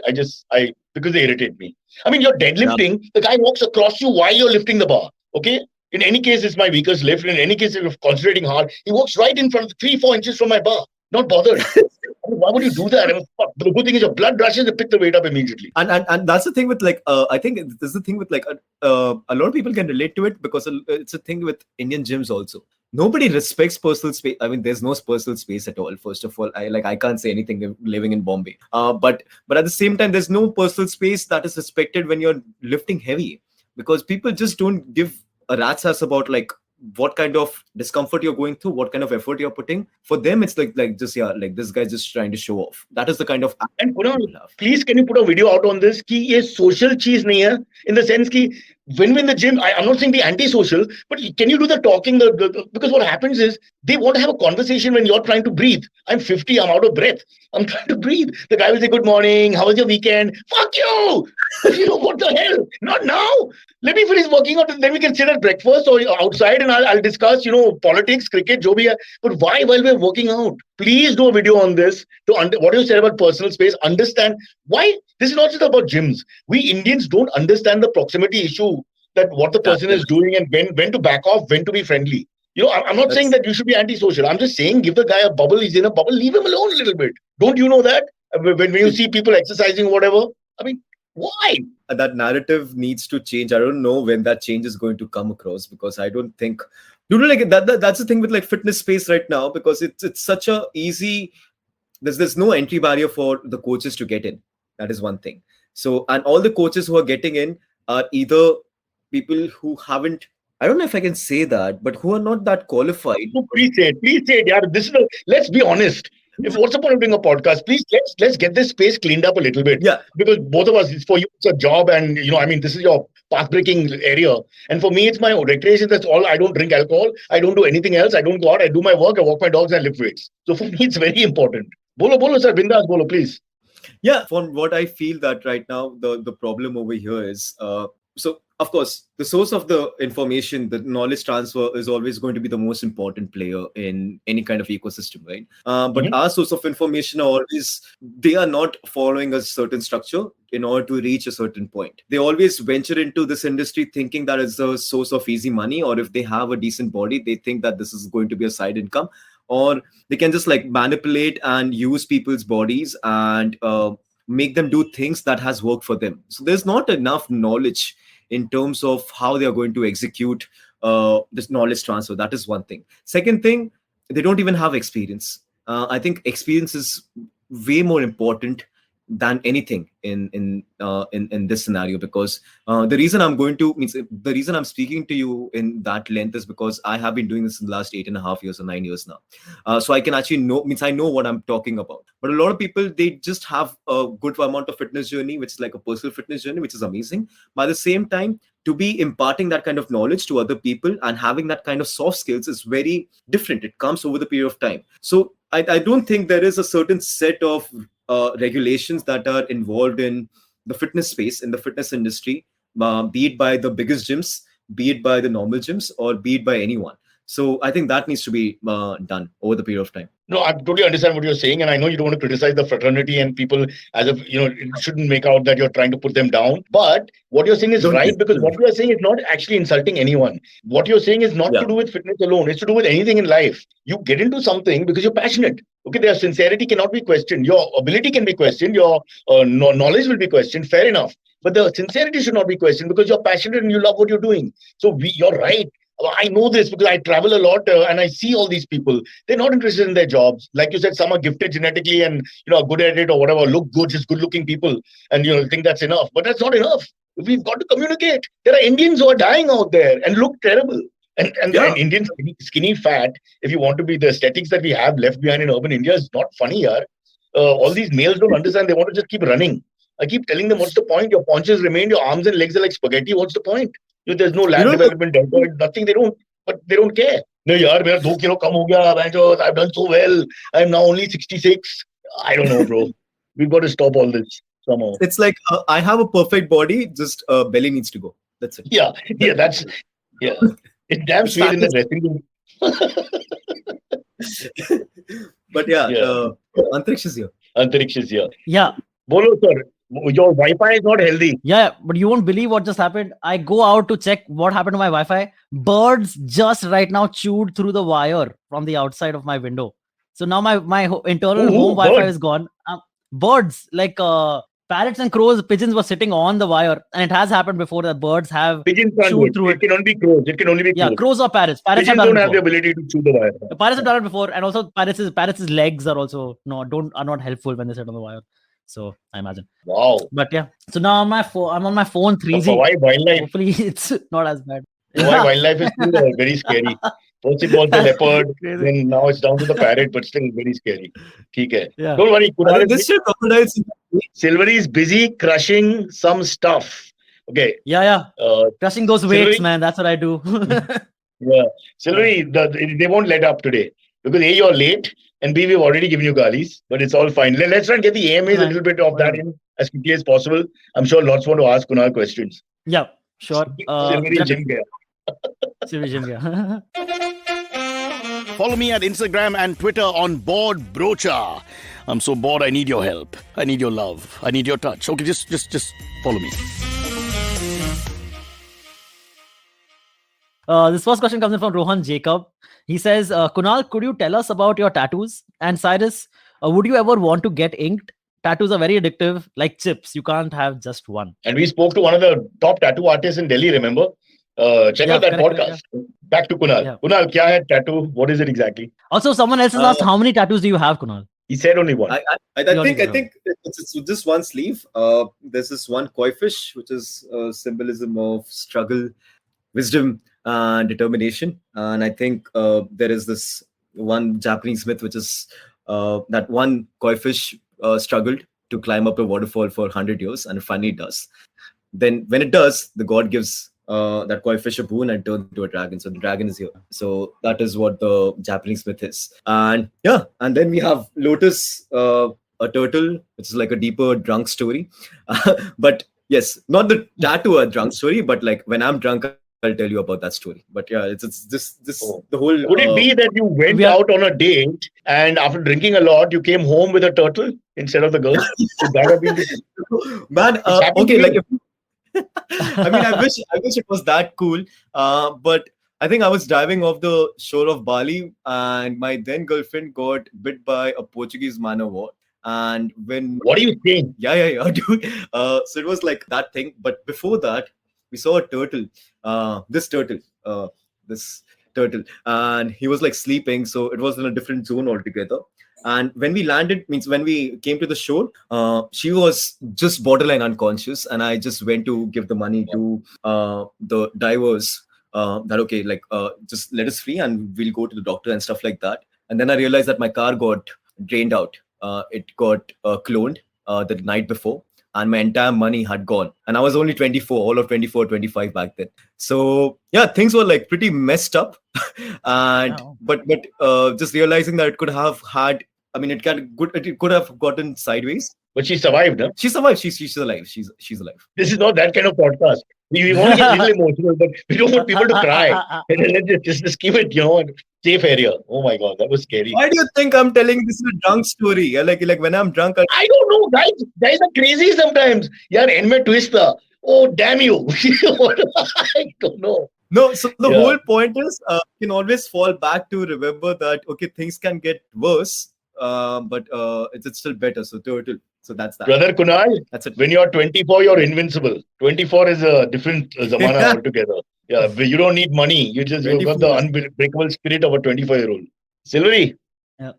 I because they irritate me. I mean, you're deadlifting, the guy walks across you while you're lifting the bar. Okay. In any case, it's my weakest lift. In any case, if you're concentrating hard, he walks right in front, 3-4 inches from my bar. Not bothered. I mean, why would you do that? I mean, the good thing is your blood rushes to pick the weight up immediately. And that's the thing with like I think this is the thing with like a lot of people can relate to it, because it's a thing with Indian gyms also. Nobody respects personal space. I mean, there's no personal space at all. First of all, I can't say anything living in Bombay. But at the same time, there's no personal space that is respected when you're lifting heavy, because people just don't give a rat's ass about like what kind of discomfort you're going through, what kind of effort you're putting. For them, it's like just like this guy's just trying to show off. That is the kind of. And Kunal, please can you put a video out on this? Ki ye social cheese nahi hai, in the sense ki when we're in the gym, I'm not saying be anti-social, but can you do the talking? Because what happens is they want to have a conversation when you're trying to breathe. I'm 50, I'm out of breath. I'm trying to breathe. The guy will say, good morning, how was your weekend? Fuck you! What the hell? Not now. Let me finish working out, and then we can sit at breakfast or outside and I'll discuss, politics, cricket, jo bhi hai. But why while we're working out? Please do a video on this. What you said about personal space, understand why. This is not just about gyms. We Indians don't understand the proximity issue, that what the person is doing and when to back off, when to be friendly. I'm not saying that you should be antisocial. I'm just saying give the guy a bubble. He's in a bubble. Leave him alone a little bit. Don't you know that? When you see people exercising or whatever, I mean, why? That narrative needs to change. I don't know when that change is going to come across, because I don't think... like that's the thing with like fitness space right now, because it's such a easy... There's no entry barrier for the coaches to get in. That is one thing. So, and all the coaches who are getting in are either people who haven't, I don't know if I can say that, but who are not that qualified. No, please say it. Yeah, let's be honest. What's the point of doing a podcast? Please, let's get this space cleaned up a little bit. Yeah. Because both of us, for you, it's a job, and this is your path-breaking area. And for me, it's my recreation. That's all. I don't drink alcohol. I don't do anything else. I don't go out. I do my work. I walk my dogs. And I lift weights. So for me, it's very important. Bolo, sir. Bindas, bolo, please. Yeah, from what I feel that right now, the problem over here is, so of course, the source of the information, the knowledge transfer is always going to be the most important player in any kind of ecosystem, right? But our source of information are always, they are not following a certain structure in order to reach a certain point. They always venture into this industry thinking that it's a source of easy money, or if they have a decent body, they think that this is going to be a side income, or they can just like manipulate and use people's bodies and make them do things that has worked for them. So there's not enough knowledge in terms of how they are going to execute this knowledge transfer. That is one thing. Second thing, they don't even have experience. I think experience is way more important than anything in this scenario, because the reason I'm speaking to you in that length is because I have been doing this in the last 8.5 years or 9 years now. So I can actually I know what I'm talking about. But a lot of people, they just have a good amount of fitness journey, which is like a personal fitness journey, which is amazing. But at the same time, to be imparting that kind of knowledge to other people and having that kind of soft skills is very different. It comes over the period of time. So I don't think there is a certain set of regulations that are involved in the fitness space, in the fitness industry, be it by the biggest gyms, be it by the normal gyms, or be it by anyone. So I think that needs to be done over the period of time. No, I totally understand what you're saying, and I know you don't want to criticize the fraternity and people as if, it shouldn't make out that you're trying to put them down. But what you're saying is right, because what you are saying is not actually insulting anyone. What you're saying is not to do with fitness alone. It's to do with anything in life. You get into something because you're passionate. Okay, their sincerity cannot be questioned. Your ability can be questioned. Your knowledge will be questioned. Fair enough. But the sincerity should not be questioned because you're passionate and you love what you're doing. So you're right. I know this because I travel a lot and I see all these people. They're not interested in their jobs. Like you said, some are gifted genetically and are good at it or whatever, look good, just good-looking people, and think that's enough. But that's not enough. We've got to communicate. There are Indians who are dying out there and look terrible. And Indians skinny, fat, if you want to be the aesthetics that we have left behind in urban India is not funny, yaar. All these males don't understand. They want to just keep running. I keep telling them, what's the point? Your paunches remain, your arms and legs are like spaghetti. What's the point? There's no land development, nothing. They don't care. No, yaar, mera 2 kilo kam ho gaya. I've done so well. I'm now only 66. I don't know, bro. We've got to stop all this somehow. It's like I have a perfect body, just belly needs to go. That's it. Yeah, that's yeah. It's damn It's sweet in the fat dressing room. But yeah, Yeah. Antariksh is here. Antariksh is here. Yeah. Bolo, sir. Your Wi-Fi is not healthy. Yeah, but you won't believe what just happened. I go out to check what happened to my Wi-Fi. Birds just right now chewed through the wire from the outside of my window. So now my internal home Wi-Fi Bird. is gone. Birds like parrots and crows, pigeons were sitting on the wire, and it has happened before that birds have Pigeons can't do chewed it. through It it. can only be crows. It can only be Yeah, crows. crows or parrots. Parrots have Pigeons done don't it have the before. ability to chew the wire. The parrots have done it before, and also parrots' legs are also are not helpful when they sit on the wire. So I imagine. Wow. But yeah, so now I'm on my phone The 3G. Hawaii wildlife. Hopefully, it's not as bad. Hawaii wildlife is still very scary. First it was the leopard, Crazy. then now it's down to the parrot, but still very scary. Okay. Yeah. Don't worry, Kunal There's still crocodiles. Silvery is busy crushing some stuff. Okay. Yeah. Crushing those weights, Silvery, man. That's what I do. yeah. Silvery, they won't let up today because A, you're late, and B, we've already given you galis, but it's all fine. Let's try and get the AMAs a little bit of that in as quickly as possible. I'm sure lots want to ask Kunal questions. Yeah, sure. Silvery gym gaya. Silvery gym, yeah. Follow me at Instagram and Twitter on Bored Brocha. I'm so bored. I need your help. I need your love. I need your touch. Okay, just follow me. This first question comes in from Rohan Jacob. He says, Kunal, could you tell us about your tattoos? And Cyrus, would you ever want to get inked? Tattoos are very addictive, like chips. You can't have just one. And we spoke to one of the top tattoo artists in Delhi, remember? Check out that podcast. Back to Kunal. Yeah. Kunal, kya hai tattoo? What is it exactly? Also, someone else has asked, how many tattoos do you have, Kunal? He said only one. I think it's just one sleeve. There's this one koi fish, which is a symbolism of struggle, wisdom, and determination. And I think there is this one Japanese myth, which is that one koi fish struggled to climb up a waterfall for 100 years, and finally it does. Then when it does, the god gives that koi fish a boon and turns into a dragon. So the dragon is here. So that is what the Japanese myth is. And yeah, and then we have Lotus, a turtle, which is like a deeper drunk story. But yes, not the tattoo a drunk story, but like when I'm drunk, I'll tell you about that story. But yeah, it's this the whole. Could it be that you went out on a date and after drinking a lot, you came home with a turtle instead of the girl? Could that have been Man, okay, like I mean, I wish it was that cool. But I think I was driving off the shore of Bali, and my then girlfriend got bit by a Portuguese man of war. And when what are you saying? Yeah, dude. So it was like that thing. But before that, we saw a turtle. This turtle, and he was like sleeping. So it was in a different zone altogether. And when we landed, means when we came to the shore, she was just borderline unconscious, and I just went to give the money to the divers. That okay, like just let us free, and we'll go to the doctor and stuff like that. And then I realized that my car got drained out. It got cloned the night before, and my entire money had gone. And I was only 24, all of 24, 25 back then. So yeah, things were like pretty messed up. And but just realizing that it could have had. I mean, it could have gotten sideways. But she survived, huh? She survived. She's alive. She's alive. This is not that kind of podcast. We want to get a little emotional, but we don't want people to cry. Let's just keep it, safe area. Oh my God, that was scary. Why do you think I'm telling this is a drunk story? Yeah, like when I'm drunk, I don't know, guys are crazy sometimes. Yeah, end mein twist tha. Oh, damn you! I don't know. No, so the whole point is you can always fall back to remember that okay, things can get worse. But it's still better. So turtle. So that's that. Brother Kunal, that's it. When you're 24, you're invincible. 24 is a different zamana altogether. Yeah, you don't need money. You've got the unbreakable spirit of a 24-year-old. Silvery.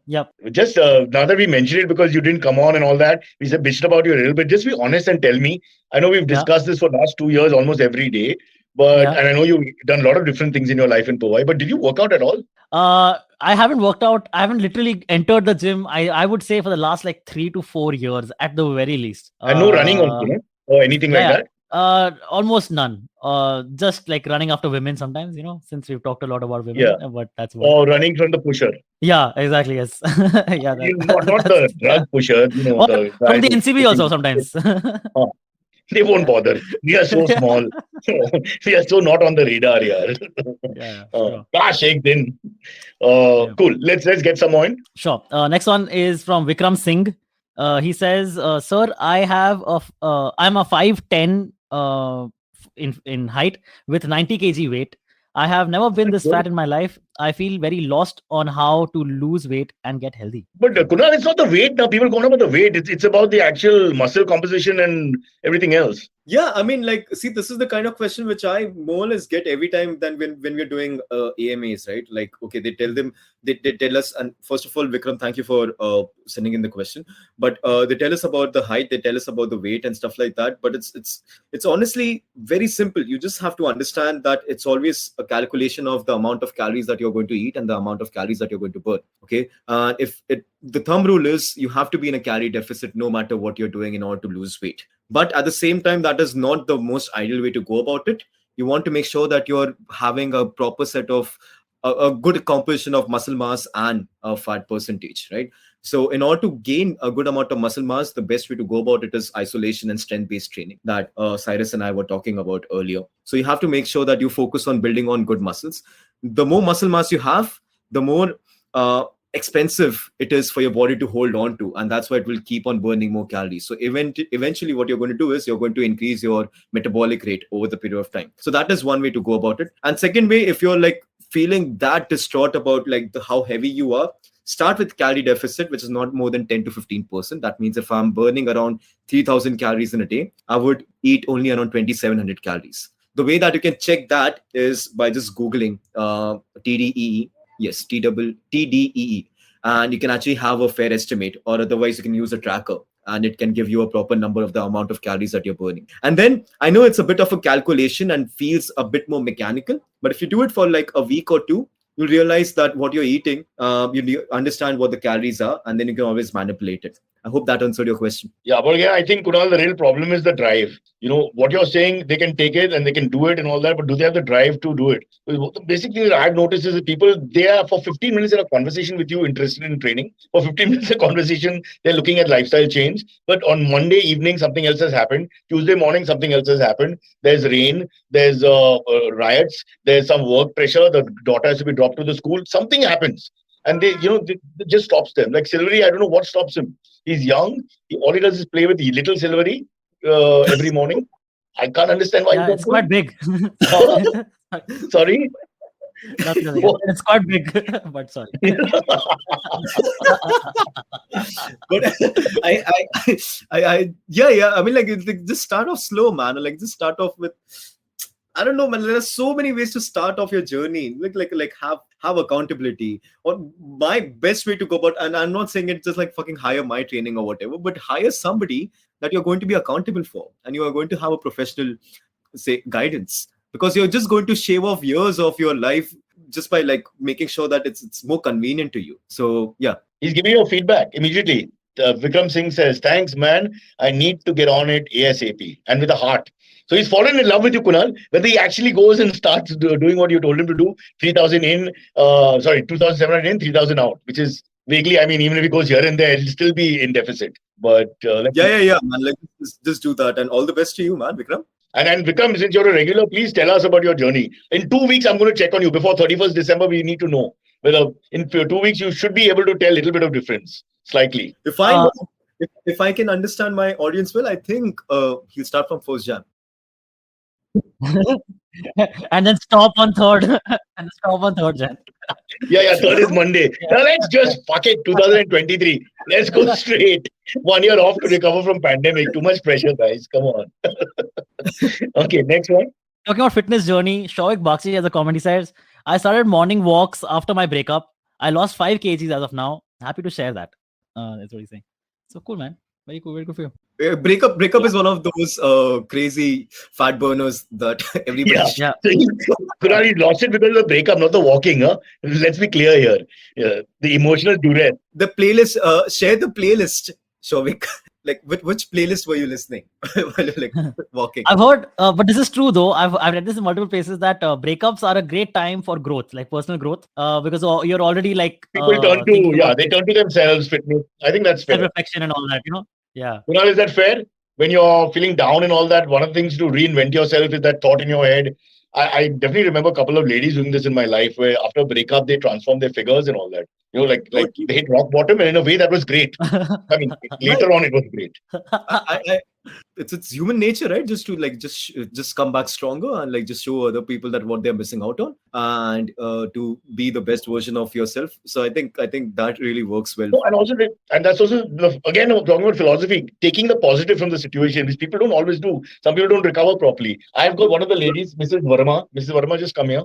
Yep. Just now that we mentioned it because you didn't come on and all that, we said bitched about you a little bit. Just be honest and tell me. I know we've discussed this for the last 2 years, almost every day. But and I know you've done a lot of different things in your life in Powai. But did you work out at all? I haven't worked out. I haven't literally entered the gym. I would say for the last like 3 to 4 years at the very least. And no running also, no? Or anything like that? Almost none. Just like running after women sometimes, since we've talked a lot about women, Yeah. but that's what. Or running from the pusher. Yeah, exactly. Yes. Yeah, Not that's, the drug yeah. pusher, Or the guy from the who's NCB also pushing. sometimes. Huh. They won't Yeah. bother. We are so Yeah. small. We are so not on the radar here. Yeah, sure. Shake then. Yeah. Cool. Let's get some on. Sure. Next one is from Vikram Singh. He says, "Sir, I'm a 5'10" in height with 90 kg weight. I have never been this fat in my life. I feel very lost on how to lose weight and get healthy." But Kunal, it's not the weight now. People go on about the weight. It's about the actual muscle composition and everything else. Yeah, I mean, like, see, this is the kind of question which I more or less get every time then when we're doing AMAs, right? Like, okay, they tell us, and first of all, Vikram, thank you for sending in the question. But they tell us about the height, they tell us about the weight and stuff like that. But it's honestly very simple. You just have to understand that it's always a calculation of the amount of calories that you're going to eat and the amount of calories that you're going to burn. Okay, the thumb rule is you have to be in a calorie deficit no matter what you're doing in order to lose weight. But at the same time, that is not the most ideal way to go about it. You want to make sure that you're having a proper set of a good composition of muscle mass and a fat percentage, right? So in order to gain a good amount of muscle mass, the best way to go about it is isolation and strength-based training that Cyrus and I were talking about earlier. So you have to make sure that you focus on building on good muscles. The more muscle mass you have, the more expensive it is for your body to hold on to, and that's why it will keep on burning more calories. So eventually what you're going to do is you're going to increase your metabolic rate over the period of time. So that is one way to go about it. And second way, if you're like feeling that distraught about like how heavy you are, start with calorie deficit, which is not more than 10 to 15%. That means if I'm burning around 3,000 calories in a day, I would eat only around 2,700 calories. The way that you can check that is by just Googling TDEE. Yes, TDEE. And you can actually have a fair estimate, or otherwise you can use a tracker and it can give you a proper number of the amount of calories that you're burning. And then I know it's a bit of a calculation and feels a bit more mechanical, but if you do it for like a week or two, you'll realize that what you're eating, you understand what the calories are, and then you can always manipulate it. I hope that answered your question. Yeah, but again, I think, Kunal, the real problem is the drive. What you're saying, they can take it and they can do it and all that, but do they have the drive to do it? Basically, what I've noticed is that people, they are for 15 minutes in a conversation with you interested in training. For 15 minutes of conversation, they're looking at lifestyle change. But on Monday evening, something else has happened. Tuesday morning, something else has happened. There's rain, there's riots, there's some work pressure. The daughter has to be dropped to the school. Something happens. And they just stops them. Like Silvery, I don't know what stops him. He's young. All he does is play with the little Silvery every morning. I can't understand why. Yeah, it's quite big. Sorry. It's quite big, but sorry. But yeah. I mean, like, just start off slow, man. Like, just start off with, I don't know, man. There are so many ways to start off your journey. Like have accountability. Or my best way to go about, and I'm not saying it's just like fucking hire my training or whatever, but hire somebody that you're going to be accountable for, and you are going to have a professional, say, guidance, because you're just going to shave off years of your life just by like making sure that it's more convenient to you. So yeah, he's giving you feedback immediately. Vikram Singh says, "Thanks, man. I need to get on it ASAP," and with a heart. So he's fallen in love with you, Kunal. Whether he actually goes and starts doing what you told him to do, 3,000 in, 2,700 in, 3,000 out, which is vaguely, I mean, even if he goes here and there, it'll still be in deficit. But yeah, man. Like, just do that, and all the best to you, man, Vikram. And Vikram, since you're a regular, please tell us about your journey. In 2 weeks, I'm going to check on you. Before 31st December, we need to know whether in 2 weeks you should be able to tell a little bit of difference, slightly. If I can understand my audience well, I think he'll start from 1st Jan. And then stop on 3rd. And stop on 3rd Jan. Yeah, 3rd is Monday. Now let's just fuck it, 2023. Let's go straight. 1 year off to recover from pandemic. Too much pressure, guys. Come on. Okay, next one. Talking about fitness journey, Shoaik Bakshi as a comment, he says, "I started morning walks after my breakup. I lost 5 kgs as of now. Happy to share that." That's what he's saying. So cool, man. Very cool. Very good for you. Breakup is one of those crazy fat burners that everybody. Yeah. Kunal, he lost it because of the breakup, not the walking. Huh? Let's be clear here. Yeah. The emotional duress. The playlist. Share the playlist, Shoaik. like which playlist were you listening while you're like walking? I've heard, but this is true though. I've read this in multiple places that breakups are a great time for growth, like personal growth, because you're already like People turn thinking to, about they turn to themselves, fitness. I think that's fair. self-reflection and all that. Yeah. Kunal, is that fair? When you're feeling down and all that, one of the things to reinvent yourself is that thought in your head. I definitely remember a couple of ladies doing this in my life where after a breakup, they transform their figures and all that. Like Totally. they hit rock bottom, and in a way that was great. I mean, Right. later on, it was great. I it's human nature, right? Just to like just come back stronger and like just show other people that what they're missing out on, and to be the best version of yourself. So I think that really works well. No, and that's also again talking about philosophy, taking the positive from the situation, which people don't always do. Some people don't recover properly. I've got one of the ladies, Mrs. Verma. Mrs. Verma, just come here.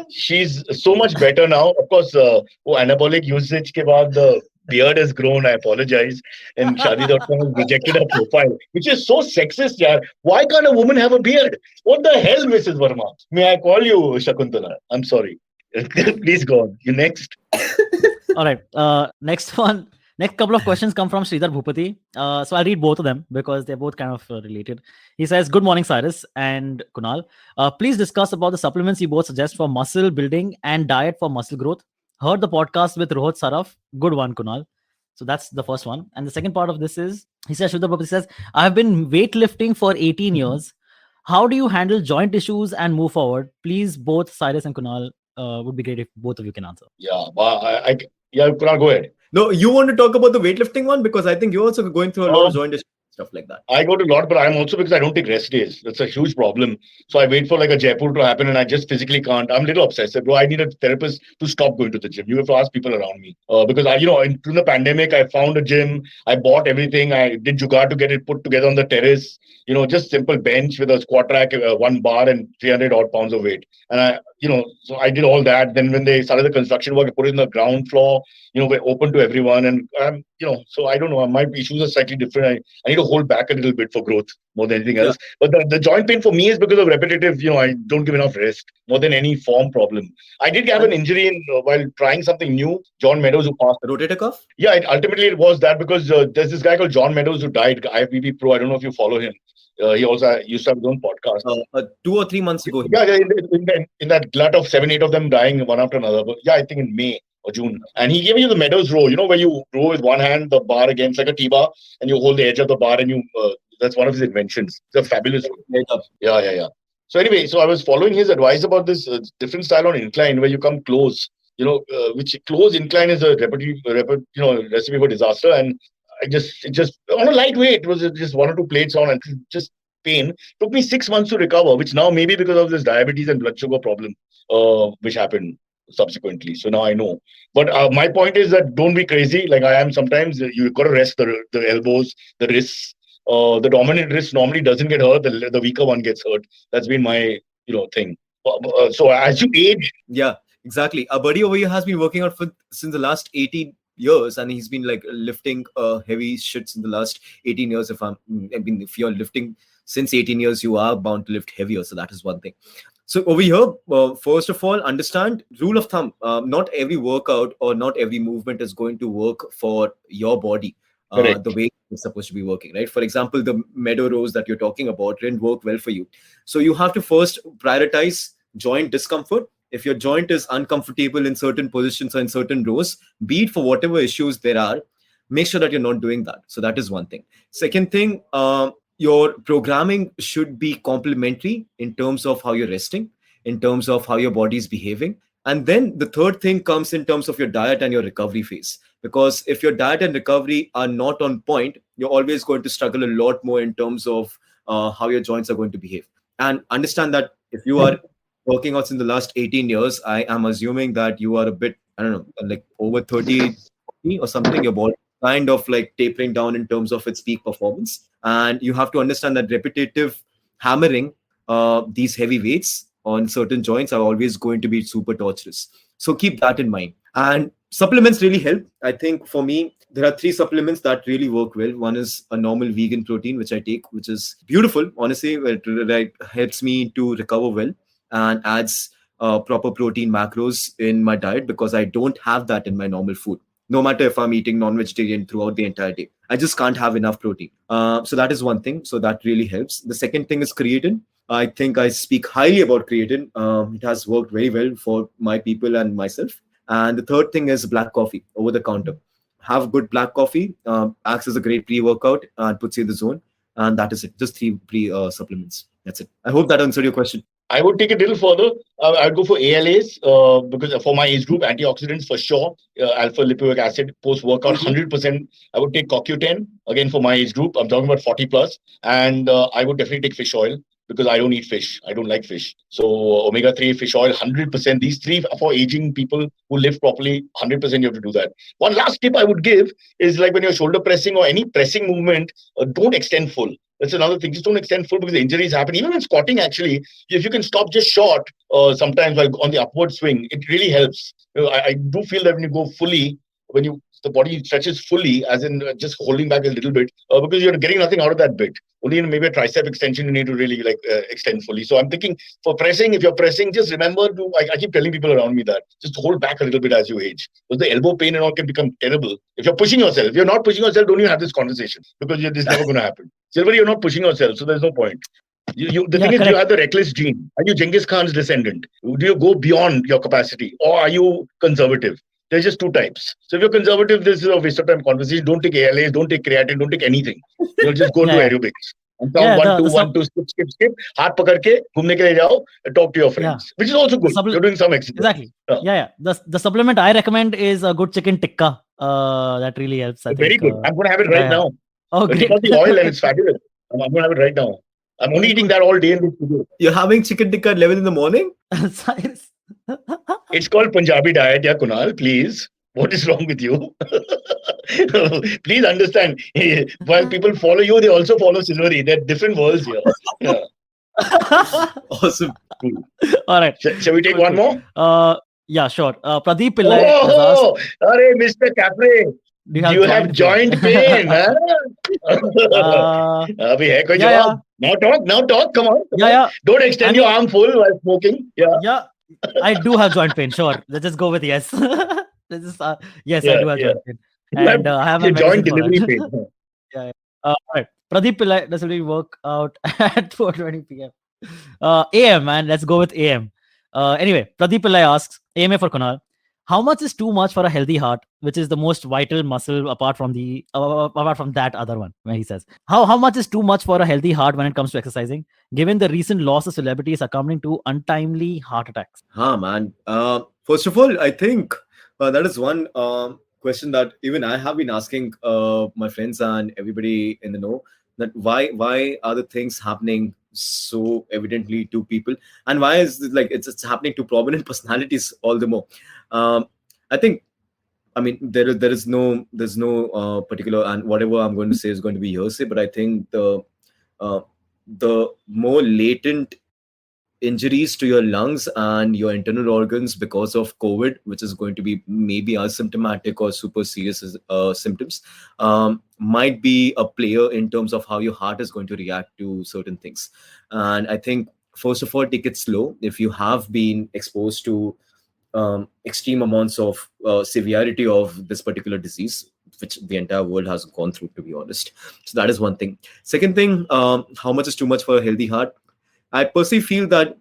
She's so much better now. Of course, anabolic usage ke baad the beard has grown. I apologize. And Shadi.com has rejected her profile, which is so sexist, yaar. Why can't a woman have a beard? What the hell, Mrs. Verma? May I call you Shakuntala? I'm sorry. Please go on. You next. All right. Next one. Next couple of questions come from Sridhar Bhupati. So I'll read both of them because they're both kind of related. He says, "Good morning, Cyrus and Kunal. Please discuss about the supplements you both suggest for muscle building and diet for muscle growth. Heard the podcast with Rohit Saraf. Good one, Kunal." So that's the first one. And the second part of this is, he says, Sridhar Bhupati says, "I've been weightlifting for 18 years. How do you handle joint issues and move forward? Please, both Cyrus and Kunal, would be great if both of you can answer." Yeah, Kunal, go ahead. No, you want to talk about the weightlifting one because I think you're also going through a lot of joint issues, stuff like that. I go to a lot, but I'm also because I don't take rest days. That's a huge problem. So I wait for like a Jaipur to happen and I just physically can't. I'm a little obsessive. Bro, I need a therapist to stop going to the gym. You have to ask people around me. Because in the pandemic, I found a gym. I bought everything. I did jugaad to get it put together on the terrace. Just simple bench with a squat rack, one bar and 300 odd pounds of weight. And so I did all that. Then when they started the construction work, I put it in the ground floor. We're open to everyone. And, so I don't know. My issues are slightly different. I need to hold back a little bit for growth more than anything else. But the joint pain for me is because of repetitive, I don't give enough rest more than any form problem. I did have an injury while trying something new. John Meadows, who passed. Rotator cuff? Yeah, ultimately it was that because there's this guy called John Meadows who died, IFBB Pro. I don't know if you follow him. He also used to have his own podcast. 2 or 3 months ago. Yeah, in that glut of 7-8 of them dying one after another. But yeah, I think in May or June. And he gave you the Meadows row, where you row with one hand, the bar against like a T-bar, and you hold the edge of the bar and you, that's one of his inventions. It's a fabulous row. Yeah. So anyway, I was following his advice about this different style on incline where you come close, which close incline is a recipe for disaster. And it just on a lightweight, it was just 1 or 2 plates on and just pain. Took me 6 months to recover, which now maybe because of this diabetes and blood sugar problem, which happened subsequently. So now I know. But my point is that don't be crazy like I am sometimes. You've got to rest the elbows, the wrists. The dominant wrist normally doesn't get hurt. The weaker one gets hurt. That's been my thing. So as you age, yeah, exactly. A buddy over here has been working out since the last 18 years, and he's been like lifting heavy shits in the last 18 years. If you're lifting since 18 years, you are bound to lift heavier. So that is one thing. So over here, first of all, understand rule of thumb. Not every workout or not every movement is going to work for your body the way it's supposed to be working, right? For example, the meadow rows that you're talking about didn't work well for you. So you have to first prioritize joint discomfort. If your joint is uncomfortable in certain positions or in certain rows, be it for whatever issues there are, make sure that you're not doing that. So that is one thing. Second thing, your programming should be complementary in terms of how you're resting, in terms of how your body is behaving. And then the third thing comes in terms of your diet and your recovery phase. Because if your diet and recovery are not on point, you're always going to struggle a lot more in terms of how your joints are going to behave. And understand that if you are working out in the last 18 years, I am assuming that you are a bit, I don't know, like over 30 or something. Your body kind of like tapering down in terms of its peak performance. And you have to understand that repetitive hammering these heavy weights on certain joints are always going to be super torturous. So keep that in mind. And supplements really help. I think for me, there are 3 supplements that really work well. One is a normal vegan protein, which I take, which is beautiful. Honestly, it helps me to recover well and adds proper protein macros in my diet because I don't have that in my normal food. no matter if I'm eating non-vegetarian throughout the entire day. I just can't have enough protein. So that is one thing. So that really helps. The second thing is creatine. I think I speak highly about creatine. It has worked very well for my people and myself. And the third thing is black coffee over the counter. Have good black coffee, acts as a great pre-workout and puts you in the zone. And that is it. Just three supplements. That's it. I hope that answered your question. I would take it a little further. I'd go for ALAs because for my age group, antioxidants for sure, alpha lipoic acid, post workout, 100%. I would take CoQ10 again for my age group. I'm talking about 40 plus, and I would definitely take fish oil because I don't eat fish. I don't like fish. So omega-3 fish oil, 100%. These three for aging people who live properly, 100% you have to do that. One last tip I would give is like when you're shoulder pressing or any pressing movement, don't extend full. That's another thing. Just don't extend full because the injuries happen. Even when squatting, actually, if you can stop just short, sometimes while on the upward swing, it really helps. I do feel that when you go fully, when the body stretches fully, as in just holding back a little bit, because you're getting nothing out of that bit. Only in maybe a tricep extension you need to really extend fully. So I'm thinking for pressing, if you're pressing, just remember to. I keep telling people around me that just hold back a little bit as you age, because the elbow pain and all can become terrible if you're pushing yourself. If you're not pushing yourself, don't even have this conversation because this is never going to happen. Silver, you're not pushing yourself, so there's no point. The thing is, you have the reckless gene. Are you Genghis Khan's descendant? Do you go beyond your capacity, or are you conservative? There's just two types. So if you're conservative, this is a waste of time conversation. Don't take ALAs, don't take creatine, don't take anything. You'll just go to aerobics. And count 1, 2, 1, 2, skip. Hath pakad ke, ghumne ke liye jao, talk to your friends, which is also good. You're doing some exercise. Exactly. The supplement I recommend is a good chicken tikka. That really helps. I Very think, good. I'm going to have it right now. Oh, it's got the oil and it's fabulous. I'm going to have it right now. I'm only eating that all day in the studio. You're having chicken tikka at 11 in the morning? It's called Punjabi diet, yeah, Kunal, please. What is wrong with you? Please understand. While people follow you, they also follow Silvery. They're different worlds here. Yeah. Awesome. Cool. All right. Shall we take one more? Yeah, sure. Pradeep Pillai has asked. Hey, Mr. Capri. You have joint pain, huh? Now talk. Come on. Don't extend your arm full while smoking. Yeah. I do have joint pain. Sure. Let's just go with yes. Yes, I do have joint pain. And I have a joint delivery pain. All right. Pradeep Pillai does really work out at 4:20 p.m. AM, man. Let's go with AM. Anyway, Pradeep Pillai asks, AMA for Kunal. How much is too much for a healthy heart, which is the most vital muscle apart from that other one? Where he says, how much is too much for a healthy heart when it comes to exercising, given the recent loss of celebrities succumbing to untimely heart attacks? Man. First of all, I think that is one question that even I have been asking my friends and everybody in the know, that why are the things happening so evidently to people, and why is it like it's happening to prominent personalities all the more? I think, I mean, there's no particular, and whatever I'm going to say is going to be hearsay, but I think the more latent injuries to your lungs and your internal organs because of COVID, which is going to be maybe asymptomatic or super serious symptoms, might be a player in terms of how your heart is going to react to certain things. And I think, first of all, take it slow. If you have been exposed to extreme amounts of severity of this particular disease, which the entire world has gone through, to be honest. So that is one thing. Second thing, how much is too much for a healthy heart? I personally feel that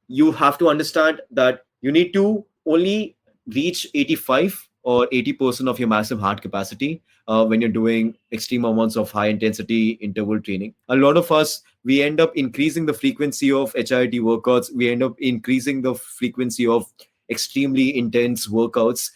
you have to understand that you need to only reach 85 or 80% of your massive heart capacity when you're doing extreme amounts of high intensity interval training. A lot of us, we end up increasing the frequency of HIIT workouts. We end up increasing the frequency of extremely intense workouts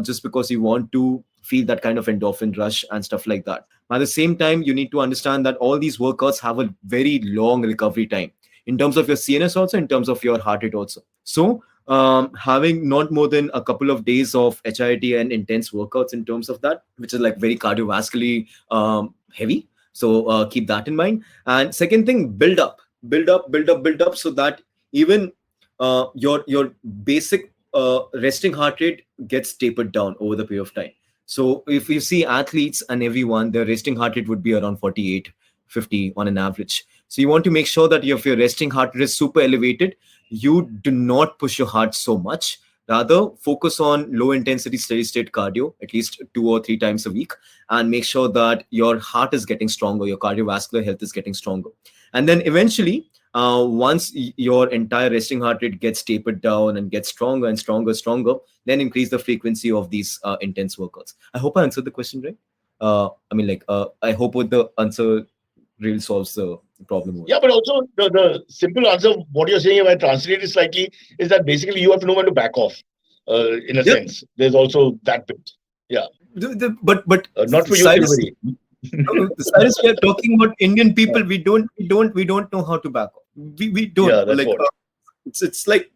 just because you want to feel that kind of endorphin rush and stuff like that. At the same time, you need to understand that all these workouts have a very long recovery time in terms of your CNS, also in terms of your heart rate also. So having not more than a couple of days of HIIT and intense workouts in terms of that, which is like very cardiovascularly heavy. So keep that in mind. And second thing, build up so that even your basic resting heart rate gets tapered down over the period of time. So if you see athletes and everyone, their resting heart rate would be around 48, 50 on an average. So you want to make sure that if your resting heart rate is super elevated, you do not push your heart so much Rather, focus on low intensity steady state cardio at least 2 or 3 times a week, and make sure that your heart is getting stronger, your cardiovascular health is getting stronger. And then eventually, once your entire resting heart rate gets tapered down and gets stronger and stronger, then increase the frequency of these intense workouts. I hope I answered the question right. I hope with the answer really solves the problem. Yeah, but also the simple answer, what you're saying, if I translate it slightly, is that basically you have to know when to back off. In a sense, there's also that bit. Yeah, but not for you, Cyrus, Silvery. Cyrus, we are talking about Indian people. We don't know how to back off. We don't. Yeah, that's what. It's like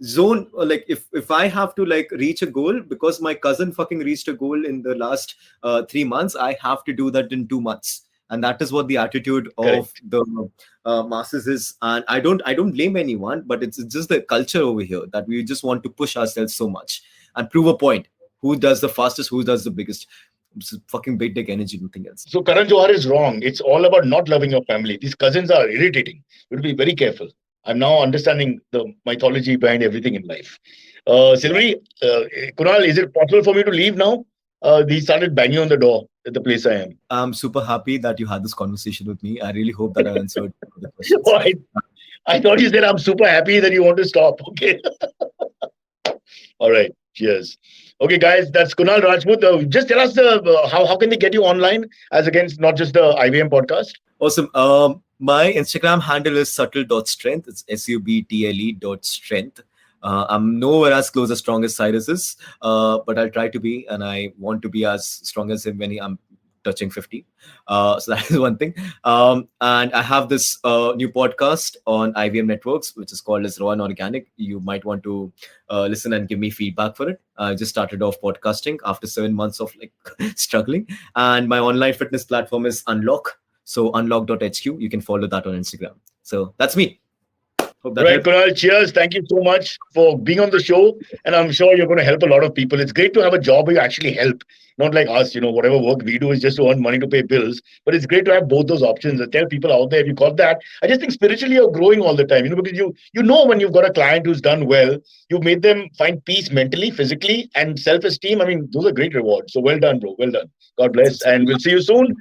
zone, like if I have to like reach a goal because my cousin fucking reached a goal in the last 3 months, I have to do that in 2 months. And that is what the attitude of the masses is. And I don't blame anyone, but it's just the culture over here that we just want to push ourselves so much and prove a point. Who does the fastest? Who does the biggest? It's fucking big dick energy, nothing else. So Karan Johar is wrong. It's all about not loving your family. These cousins are irritating. You have to be very careful. I'm now understanding the mythology behind everything in life. Silvery, Kunal, is it possible for me to leave now? He started banging on the door at the place I am. I'm super happy that you had this conversation with me. I really hope that I answered the questions. I thought you said I'm super happy that you want to stop. Okay. All right. Cheers. Okay, guys, that's Kunal Rajput. Just tell us how can they get you online as against not just the IVM podcast? Awesome. My Instagram handle is subtle.strength. It's subtle.strength. I'm nowhere as close as strong as Cyrus is, but I'll try to be, and I want to be as strong as him when I'm touching 50. So that is one thing. And I have this new podcast on IVM Networks, which is called as Raw and Organic. You might want to listen and give me feedback for it. I just started off podcasting after 7 months of like struggling. And my online fitness platform is Unlock. So unlock.hq. You can follow that on Instagram. So that's me. Right, Kunal, cheers. Thank you so much for being on the show. And I'm sure you're going to help a lot of people. It's great to have a job where you actually help. Not like us, whatever work we do is just to earn money to pay bills. But it's great to have both those options. And tell people out there, if you got that, I just think spiritually you're growing all the time. Because you know when you've got a client who's done well, you've made them find peace mentally, physically, and self-esteem. I mean, those are great rewards. So well done, bro. Well done. God bless. And we'll see you soon.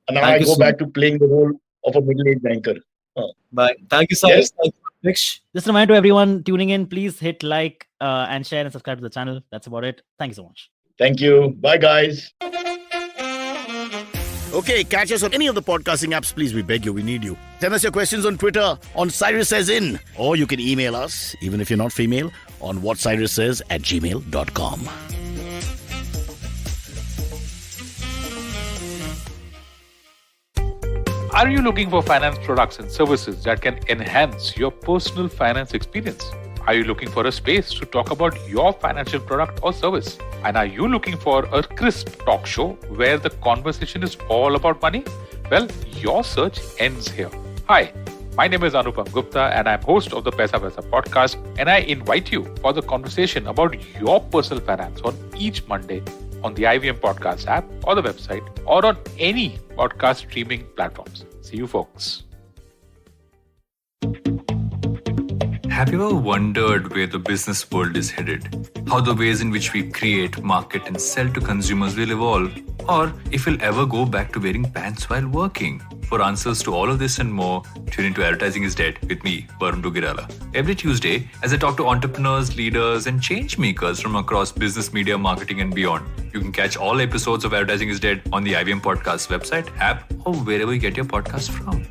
And now I go back to playing the role of a middle-aged anchor. Bye. Thank you, Cyrus. Thank you. Just a reminder to everyone tuning in, please hit like and share and subscribe to the channel. That's about it. Thank you so much. Thank you. Bye, guys. Okay, catch us on any of the podcasting apps. Please, we beg you, we need you. Send us your questions on Twitter on Cyrus Says In. Or you can email us, even if you're not female, on whatcyrussays@gmail.com. Are you looking for finance products and services that can enhance your personal finance experience? Are you looking for a space to talk about your financial product or service? And are you looking for a crisp talk show where the conversation is all about money? Well, your search ends here. Hi, my name is Anupam Gupta and I'm host of the Paisa Vaisa podcast, and I invite you for the conversation about your personal finance on each Monday on the IVM Podcast app or the website or on any podcast streaming platforms. See you, folks. Have you ever wondered where the business world is headed? How the ways in which we create, market, and sell to consumers will evolve? Or if we'll ever go back to wearing pants while working? For answers to all of this and more, tune into Advertising is Dead with me, Varun Dugirala. Every Tuesday, as I talk to entrepreneurs, leaders, and change makers from across business, media, marketing, and beyond. You can catch all episodes of Advertising is Dead on the IVM Podcast website, app, or wherever you get your podcast from.